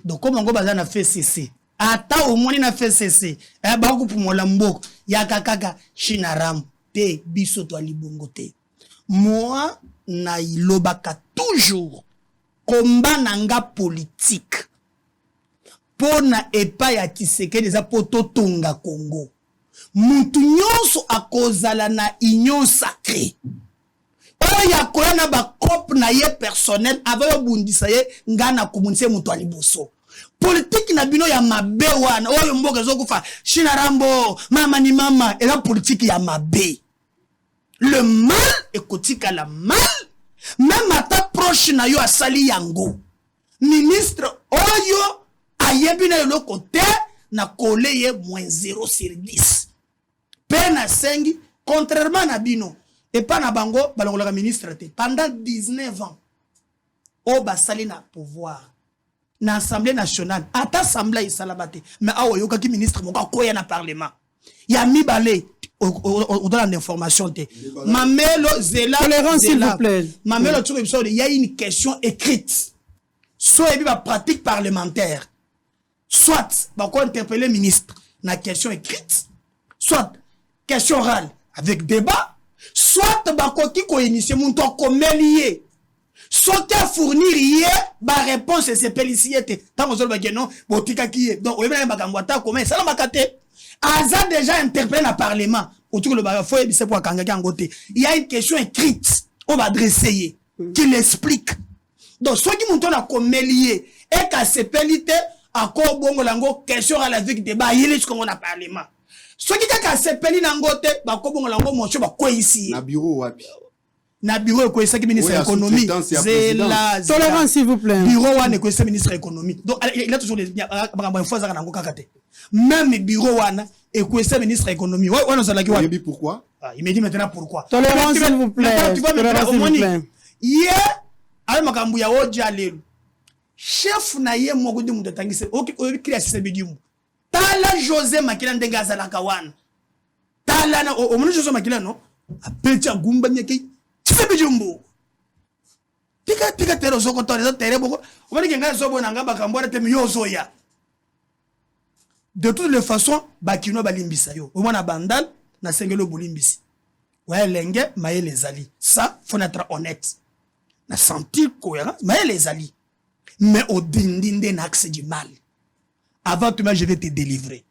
donc comme ngo bazana fait cesser ata au moins na fait cesser ba ko pumola mboko ya kakaka shinaram pe biso to libongo te moi na ilobaka toujours combat nanga politique pona epa ya Tshisekedi za poto tonga Congo mutu nyonso akozala na union sacrée oya koyana ba cop na ye personnel ava bundisa ye ngana komunise mutu aliboso politique na bino ya mabe wana oyo mboka zokufa shinarambo mama ni mama et la politique ya mabe le mal ekotika la mal même ata proche na yo asali yango ministre oyo ayebi na yo côté na koleye -0/10 pena sengi contrairement na bino et pas na bango balongolaka ministre te pendant 19 ans o basali na pouvoir na assemblée nationale ata assemblée isalabate mais awo yoka ki ministre moko koya na parlement ya mibale au dans l'information te mamelo zela tolérance s'il vous plaît mamelo tu il y a une question écrite soit il y a pratique parlementaire, soit on interpeller le ministre na question écrite, soit question orale avec débat, soit bakoki ko initier mon to komelier, soit à fournir ba réponse et c'est peliciété tant que ba non botika qui donc on va bagangwata comment ça la makate aza déjà interpellé na parlement autour le ba faut c'est pour kangaki ngote il y a une question écrite on va adresser qui l'explique donc soit qui monte na komelier et ka sepelité encore bongo lango question à la vie débat il est comme on a parlement soit qui ka sepeli na ngote ba ko bongo lango mocho ba ko ici na bureau wapi na bureau ko esa ministre de l'économie c'est la tolérance s'il vous plaît bureau wana ko esa ministre de l'économie donc il a toujours des ba fois za na ngo kakate même bureau wana et ko esa ministre de l'économie ouais non ça la qui pourquoi il me dit maintenant pourquoi tolérance s'il vous plaît tu vas me hier avec makambu ya oja lelo chef na ye moko de muto tangise o kiri asise bidimu tala José Makila ndenga za la kawana tala na o munu José Makila no apecha gumba nyeke tise bijumbu tika tero soko tore tere boko o bani kenga so bona ngamba kambora te miyozo ya de toutes les façons bakino balimbisa yo o mona bandal na sengelo bolimbisi ouais lenge maye les ali ça faut être honnête na sentir cohérence maye les ali mais au dindinde n'axe du mal avant tout je vais te délivrer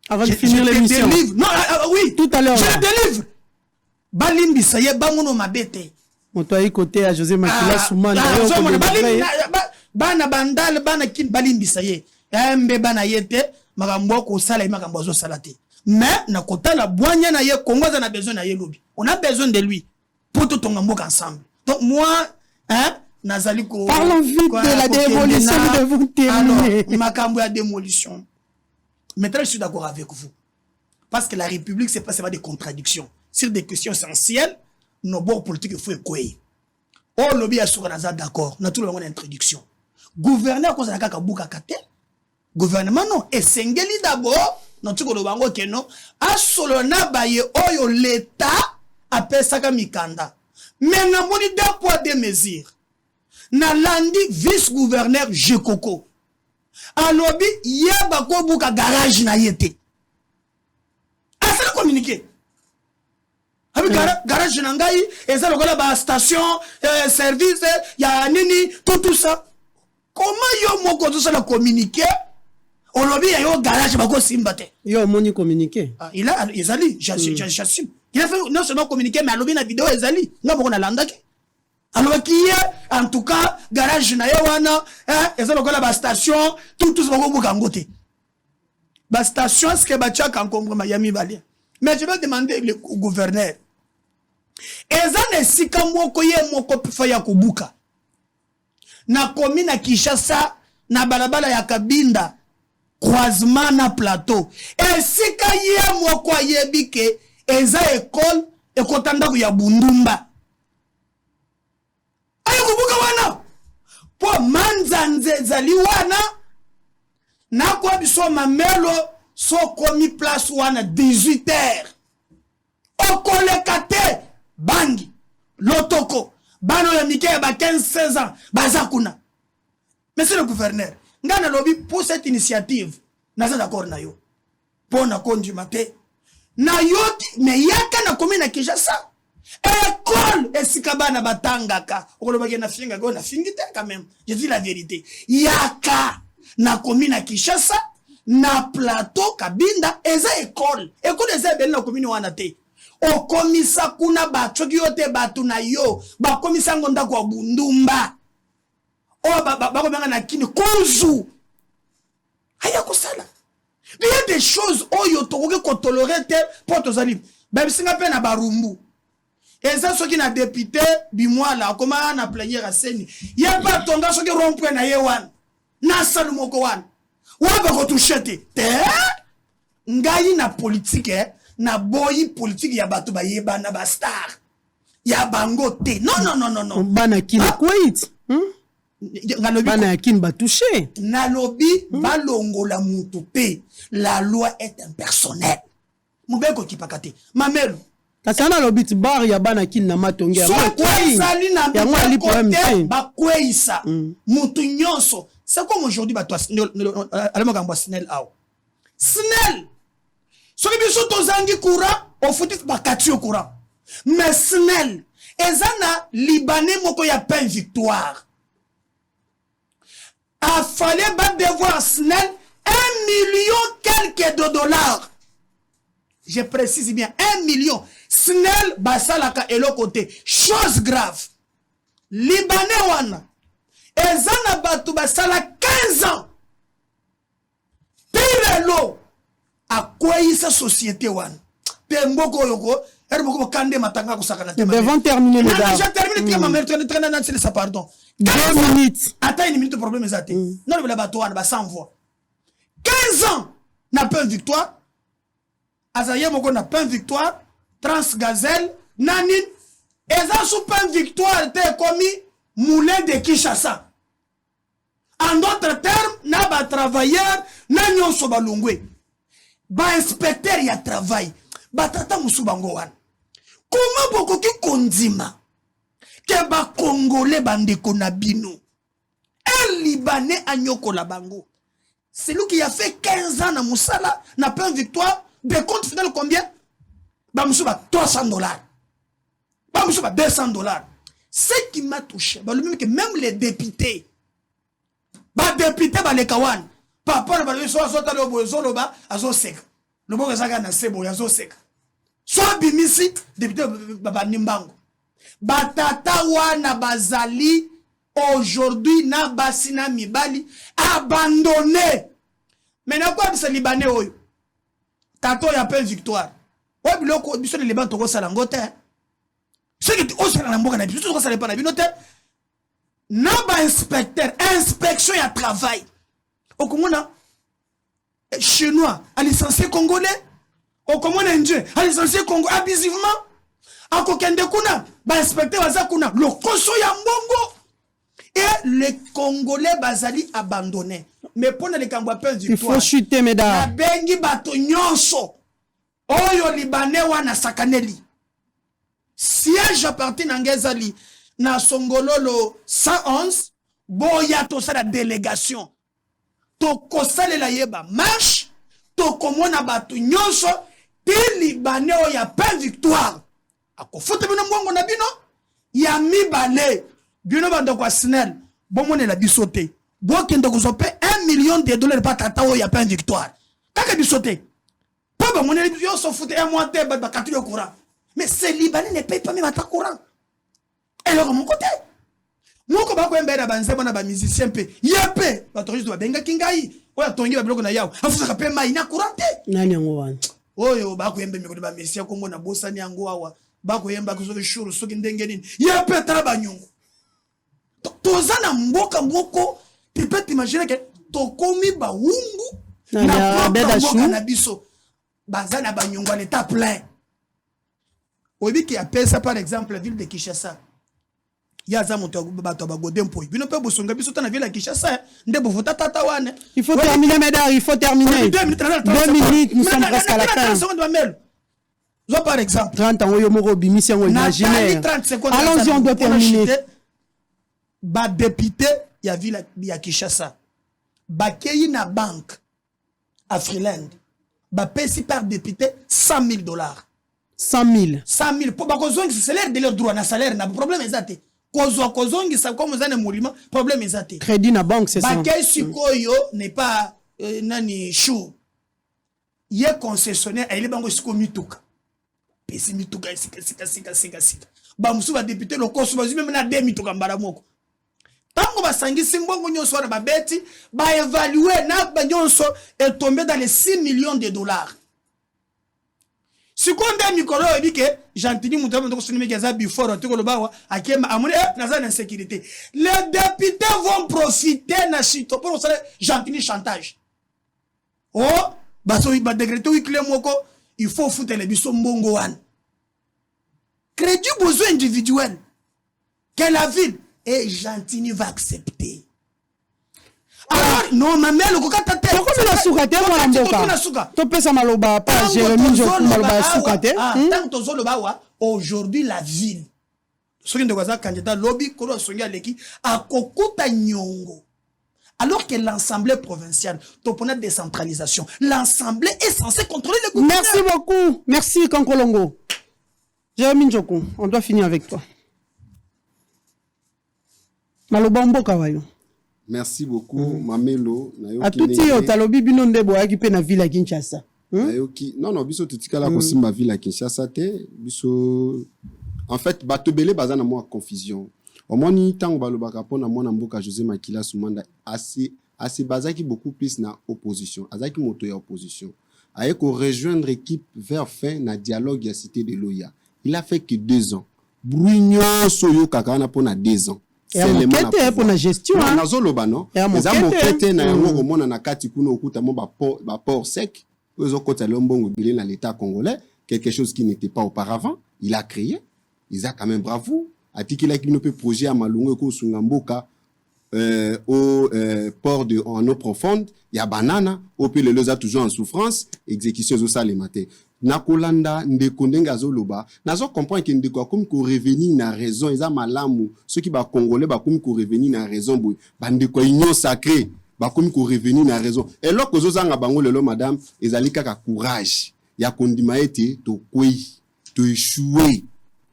avant de finir l'émission non oui tout à l'heure je te délivre balimbisa ye bamuno mabete moto ayi côté à José Makila Soumana bana bandal bana kin balimbisa ye mbe bana yete makambo ko sala makambo zo salate mais na kota la boanya na ye Congo za na besoin na ye lobi on a besoin de lui pour tout tonga mboka ensemble donc moi nazali ko parlons vite de la démolition de vous terminer makambo ya démolition maintenant je suis d'accord avec vous parce que la République c'est pas des contradictions sur des questions essentielles nos bords politiques il faut écouer oh lobby a sur naza d'accord na tout le monde introduction gouverneur ko za kaka buka kate gouvernement non et sengeli d'abord non tu ko bango keno asolo na baye oyo l'état apesaka mikanda mais na moni deux poids deux mesures na landi vice-gouverneur Jekoko alobi yeba ko buka garage na yete asa communiquer avec garage na ngai eza lokola ba station service ya nini tout ça comment yo moko tout ça la communiquer olobi ya yo garage bako simba te yo moni communiquer il a ezali j'assume il a fait non seulement communiquer mais alobi na vidéo ezali nga moko na landaki alors qui est en tout cas garage na yawana eza lokola ba station tout ça bako buka ngote ba station ce que ba tchaka en Miami Valley mais je vais demander au gouverneur eza ne sika moko ye moko fa ya kubuka na komi na Kinshasa na balabala ya Kabinda croisement na plateau esika ye moko yebike eza école ekotanda ya Bundumba ayo kubuka wana po manzanze zali wana na kwa biso mamelo so komi place wana 18h okolekate bangi lotoko bano ya mike ba 15-16 ans bazakuna monsieur le gouverneur ngana lobi pour cette initiative naza d'accord na yo pour na kondu mate na yoki me yaka na komi na Kinshasa école esika bana batangaka okoloba ke na finga go na fingite quand même je dis la vérité yaka na komi na Kinshasa na plateau Kabinda eza école eza belle na komi wana te o komisa kuna bachoki yote batu na yo ba komisa ngonda kwa Bundumba o ba komenga na kini konzu haya kusala il y a des choses oyo tokoke ko tolérer te pour tozali ba singa pe na barumbu eza soki na député bimwala koma na plénière à seni ya ba tonga soki rompre na ye wana na salu moko wana wa ba ko toucher te ngai na politique na boyi politique ya bato ba yeba na ba star ya bango te non bana kina kwait bana kin ba toucher na lobi balongola mutu pe la loi est impersonnelle mubeko kipakate mamelo kasi ana lobit bar ya bana kini na matonge soki ezali na kote bakweisa mutu nyonso. C'est comme aujourd'hui bato ala makambo Snell awa Snell soki biso tozangi courant ofuti bakati yo courant mais Snell eza na libanais moko ya pain victoire a fallu ba devoir Snell 1 million quelques de dollars. Je précise bien 1 million. Snell basalaka elo côté. Chose grave. Libanais wana. Ezana batu basala 15 ans. Pire lo. A quoi sa société wana. Pemboko yoko. Erboko kande matanga kusakana. Nous devons terminer le débat. J'ai terminé que ma mère traîne ça pardon. 2 minutes. Attends une minute, problème est athée. Non, le bateau, on va sans voix. 15 ans n'a pas une victoire. Azaye Moko n'a pas une victoire. Transgazelle, Nanin. Et ça, sous pas une victoire, était commis moulin de Kinshasa. En d'autres termes, n'a pas travailleur, n'a nyon sobalungwe. Ba inspecteur y a travail. Ba tata musubangowan. Comment beaucoup qui kondima? Keba Congolais bandeko na bino. Un Libanais anyoko la bango. C'est lui qui a fait 15 ans na Moussala, n'a pas une victoire. De compte final combien? Bamoussouba $300. Bamoussouba $200. Ce qui m'a touché, bah, que même les députés, bah députés bah les kawan, papa bah les soit le bozo ba azo sek. Le bozo zaga na sebo azo sek. Soit bimisi député baba nimbango. Batata wana bazali aujourd'hui na basina mibali abandonné. Maintenant quoi c'est libanais oyo. Tato ya pas victoire. Ouais biloko biso le Liban toko sala ngote. Ce qui o sala na mboka na biso toko sala pa na binote. Na ba inspecteur, inspection ya travail. Okomona chinois, a licencié congolais. Okomona indien, a licencié congolais abusivement. Akokende kuna ba inspecteur baza kuna lokoso ya mbongo et les Congolais bazali abandonnés. Mais pour les Cambouapes du il faut chuter mesdames. La bengi bato nyonso oyo libanais wana sakaneli siège à partir n'angezali na songololo 111 boya to sa la délégation to kosalela yeba marche to komona bato nyonso ti libanais oya pas victoire. Akofote bino mbongo na bino ya mibale bino bando kwa Snell bomone la bisote bokende kozope 1 million de dollars pa tata o ya pas victoire kaka bisote pas bomone yo so foute un mois te ba katuli au courant mais ces libanais ne payent pas même à ta courant et leur mon côté moko ba ko mbera banzebo na ba musicien pe yepe ba to juste ba benga kingai oya tongi ba bloko na yao afusa ka pe mai na courant te nani ngo wana oyo ba ko yembe mikolo ba mesia ko ngona bosani yango awa bako yemba kuzoke shuru soki ndenge nini ya petra banyongo tozana mboka moko tu peux t'imaginer que tokomi ba wungu na mboka na biso bazana banyongo en état plein obi qui appelle ça par exemple la ville de Kinshasa ya za moto bato ba godempo bino pe bosonga biso ta na ville de Kinshasa nde bo vota tata wane il faut terminer mesdames il faut terminer 2 minutes nous sommes presque à la fin. Par exemple, 30 ans, imaginaire. Allons-y, on doit terminer. Ba député, il y a ville ya Kinshasa. Ba keyi na banque à Freeland. Ba pesi par député $100,000. 100,000. 100,000. Pour ba kozongi salaire de leur droit na salaire na problème ezate. Kozongi ça comme zane moulima problème ezate. Crédit na banque c'est ça. Ba keyi sikoyo n'est pas nani chou. Yé concessionnaire elle est bango siko mituka. Pesi mituka sika ba musu ba député loko so bazu même na 2 mituka mbala moko tango basangisi mbongo nyonso wana ba beti ba évaluer na ba nyonso est tombé dans les $6 millions. Seconde mikolo ebike Gentini mutambo ko sunime gaza before to ko bawa akema amune na za insécurité les députés vont profiter na chito pour ça Gentini chantage oh baso ba décréter wi clé moko il faut foutre les bisous mbongo wan. Crédit besoin individuel que la ville et Gentini va accepter. Non, ma mère, le coca t'a tête. Pourquoi tu as soukaté, moi, en boka? Tu peux ça maloba, pas Jérémy Njoku maloba soukaté. Tant que tu as aujourd'hui, la ville. Ce qui est un candidat lobby, Kolo Songa Leki, a Kokuta Nyongo. Alors que l'Assemblée provinciale, ton décentralisation, l'Assemblée est censée contrôler les gouverneurs. Merci beaucoup. Merci, Kankolongo. Jérémy Njoku, on doit finir avec toi. Maloba mboka wayo. Merci beaucoup, Mamelo. A tout yo talobi bino ndebo aki pe na ville à Kinshasa. Non, biso tutikala ko simba ville à Kinshasa te, biso en fait batobele bazana moi confusion. Au moins ni tango balobaka pona mona mboka José Makila Soumanda assez bazaki beaucoup plus na opposition, azaki moto ya opposition. Aye ko rejoindre équipe vers fin na dialogue ya cité de Loya. Il a fait que 2 ans. Bruigno soyo kakana pona 2 ans. C'est le moquette pour la gestion. Na zoloba non. Eza moquette na yango komona na kati kuno okuta mo ba port sec. Ozo kota lombongo bilé na l'état congolais, quelque chose qui n'était pas auparavant, il a créé. Ils a quand même bravo. Atikila qui ne peut projet à Malungo ko Sungamboka au port de en eau profonde, il y a banana, au pays le toujours en souffrance, exécution au ça les matin. Nakolanda ndekondenga zoloba nazo comprendre que ndeko comme ko revenir na raison eza malamu ceux qui ba congolais ba comme ko revenir na raison boy bandeko union sacrée ba comme ko revenir na raison et là ko zozanga bango lelo madame ezali kaka courage ya kondima ete to kwei to échouer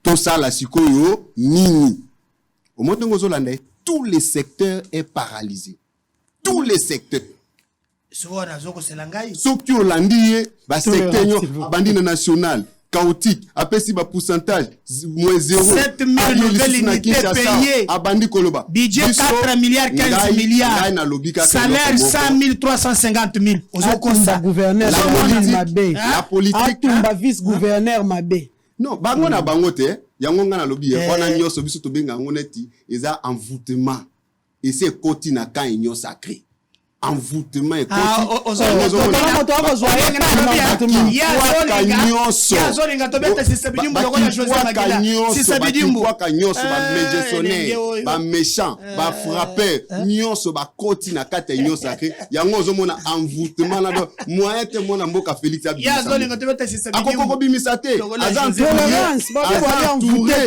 to sala sikoyo nini au moment ngo zolanda tous les secteurs est paralysé tous les secteurs. Soki Hollandie, ba secteur nyo bandine national chaotique, apesi ba pourcentage moins 0. 7 000 nouvelles unités payées. Abandi koloba. Budget 4 milliards 15 milliards. Salaire 100 350 000. Ozokonsa gouverneur la politique. Atumba vice-gouverneur Mabé. Non, bango na bango te, yango nga na lobi wana nyoso biso to benga ngoneti eza envoûtement. Et c'est koti na kan union sacré. Envoûtement et méchant, ba frappeur, nyonso ba koti na kata nyonso sacré. Yango ozomona envoûtement là moyen te mona mboka Félix Abdou. Akoko bimisate. Tolérance,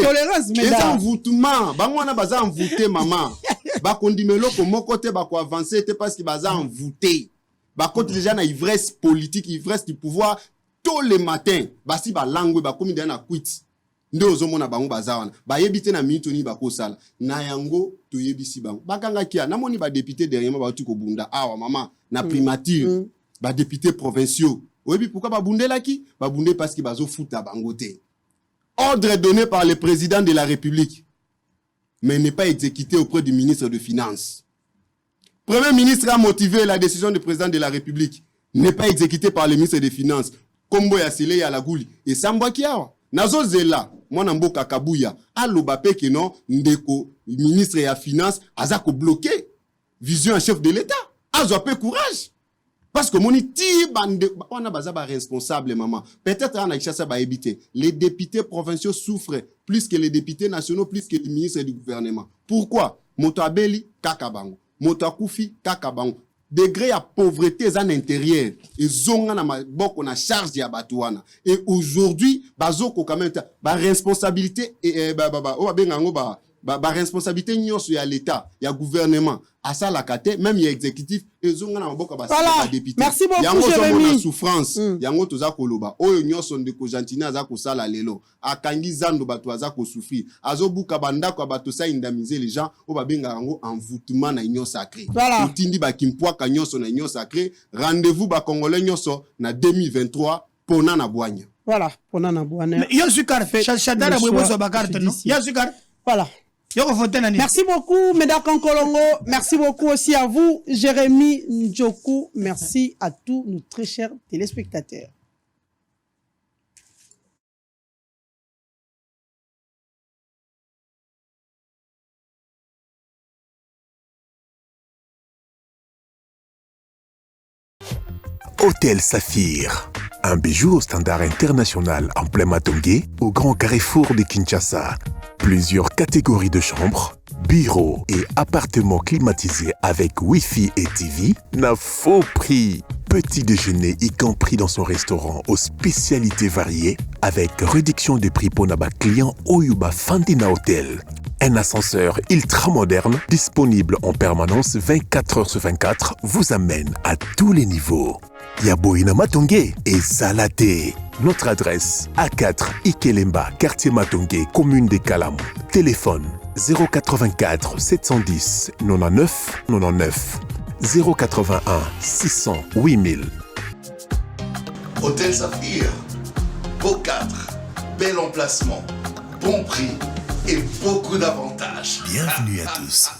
tolérance mesdames. Envoûtement, bango na baza envoûté maman. Ba kondimelo ko moko te ba ko avancer te parce que baza envoûté. Ba côté déjà na ivresse politique, ivresse du pouvoir tous les matins. Ba si ba langue ba komi na quit. Nde ozomona bango baza wana. Ba yebite na minute ni ba ko sala. Na yango to yebisi bango. Ba kanga kia na moni ba député derrière ba tuko bunda awa mama na primature. Ba député provinciaux. Oyebi pourquoi ba bundela ki? Ba bunde parce que bazo futa bango te. Ordre donné par le président de la République, mais n'est pas exécuté auprès du ministre de Finances. Premier ministre a motivé la décision du président de la République, n'est pas exécuté par le ministre des Finances. Kombo ya Sele ya Lagouli. Et Sambwa Kiawa. Nazo Zela, mwana mboka Kabuya, alobape ke non, ndeko, ministre ya Finances, azako bloqué. Vision en chef de l'État. Azope courage. Parce que moni ti bande, on a bazaba responsable, maman. Peut-être en Aïcha ba éviter. Les députés provinciaux souffrent plus que les députés nationaux, plus que les ministres du gouvernement. Pourquoi? Moto Abeli, kakabango. Moto Akufi, kakabango. Degré à pauvreté en intérieur. Et zonga na boko na charge ya batouana. Et aujourd'hui, bazoko quand même, ba responsabilité, ba responsabilité nyonso ya l'État, ya gouvernement, à ça la kate, même ya exécutif, et zonga na mboka ba député. Merci beaucoup, yango Jérémy. Souffrance, yango toza koloba, oyo nyonso ndeko jantina za ko sala lelo, akangi zando bato aza ko souffrir, azobuka bandako bato sa indemniser les gens, o ba benga yango envoûtement na union sacrée. Utindi ba kimpwaka nyonso na union sacrée, rendez-vous ba congolais nyonso na 2023 pona na bwanya. Voilà, pona na bwanya. Yo sukar fait chadara bwebozo bakarte non? Yo sukar. Voilà. Merci beaucoup, Médard Kankolongo. Merci beaucoup aussi à vous, Jérémy Njoku. Merci à tous nos très chers téléspectateurs. Hôtel Saphir, un bijou au standard international en plein Matongé, au grand carrefour de Kinshasa. Plusieurs catégories de chambres, bureaux et appartements climatisés avec Wi-Fi et TV n'a faux prix. Petit déjeuner y compris dans son restaurant aux spécialités variées avec réduction des prix pour Naba client Oyuba Fandina Hotel. Un ascenseur ultra moderne disponible en permanence 24 heures sur 24 vous amène à tous les niveaux. Yaboina Matongé et Salaté. Notre adresse A4 Ikelemba, quartier Matongé, commune des Kalamou. Téléphone 084 710 99 99 081 600 8000. Hôtel Saphir, Beau 4, bel emplacement, bon prix et beaucoup d'avantages. Bienvenue à tous.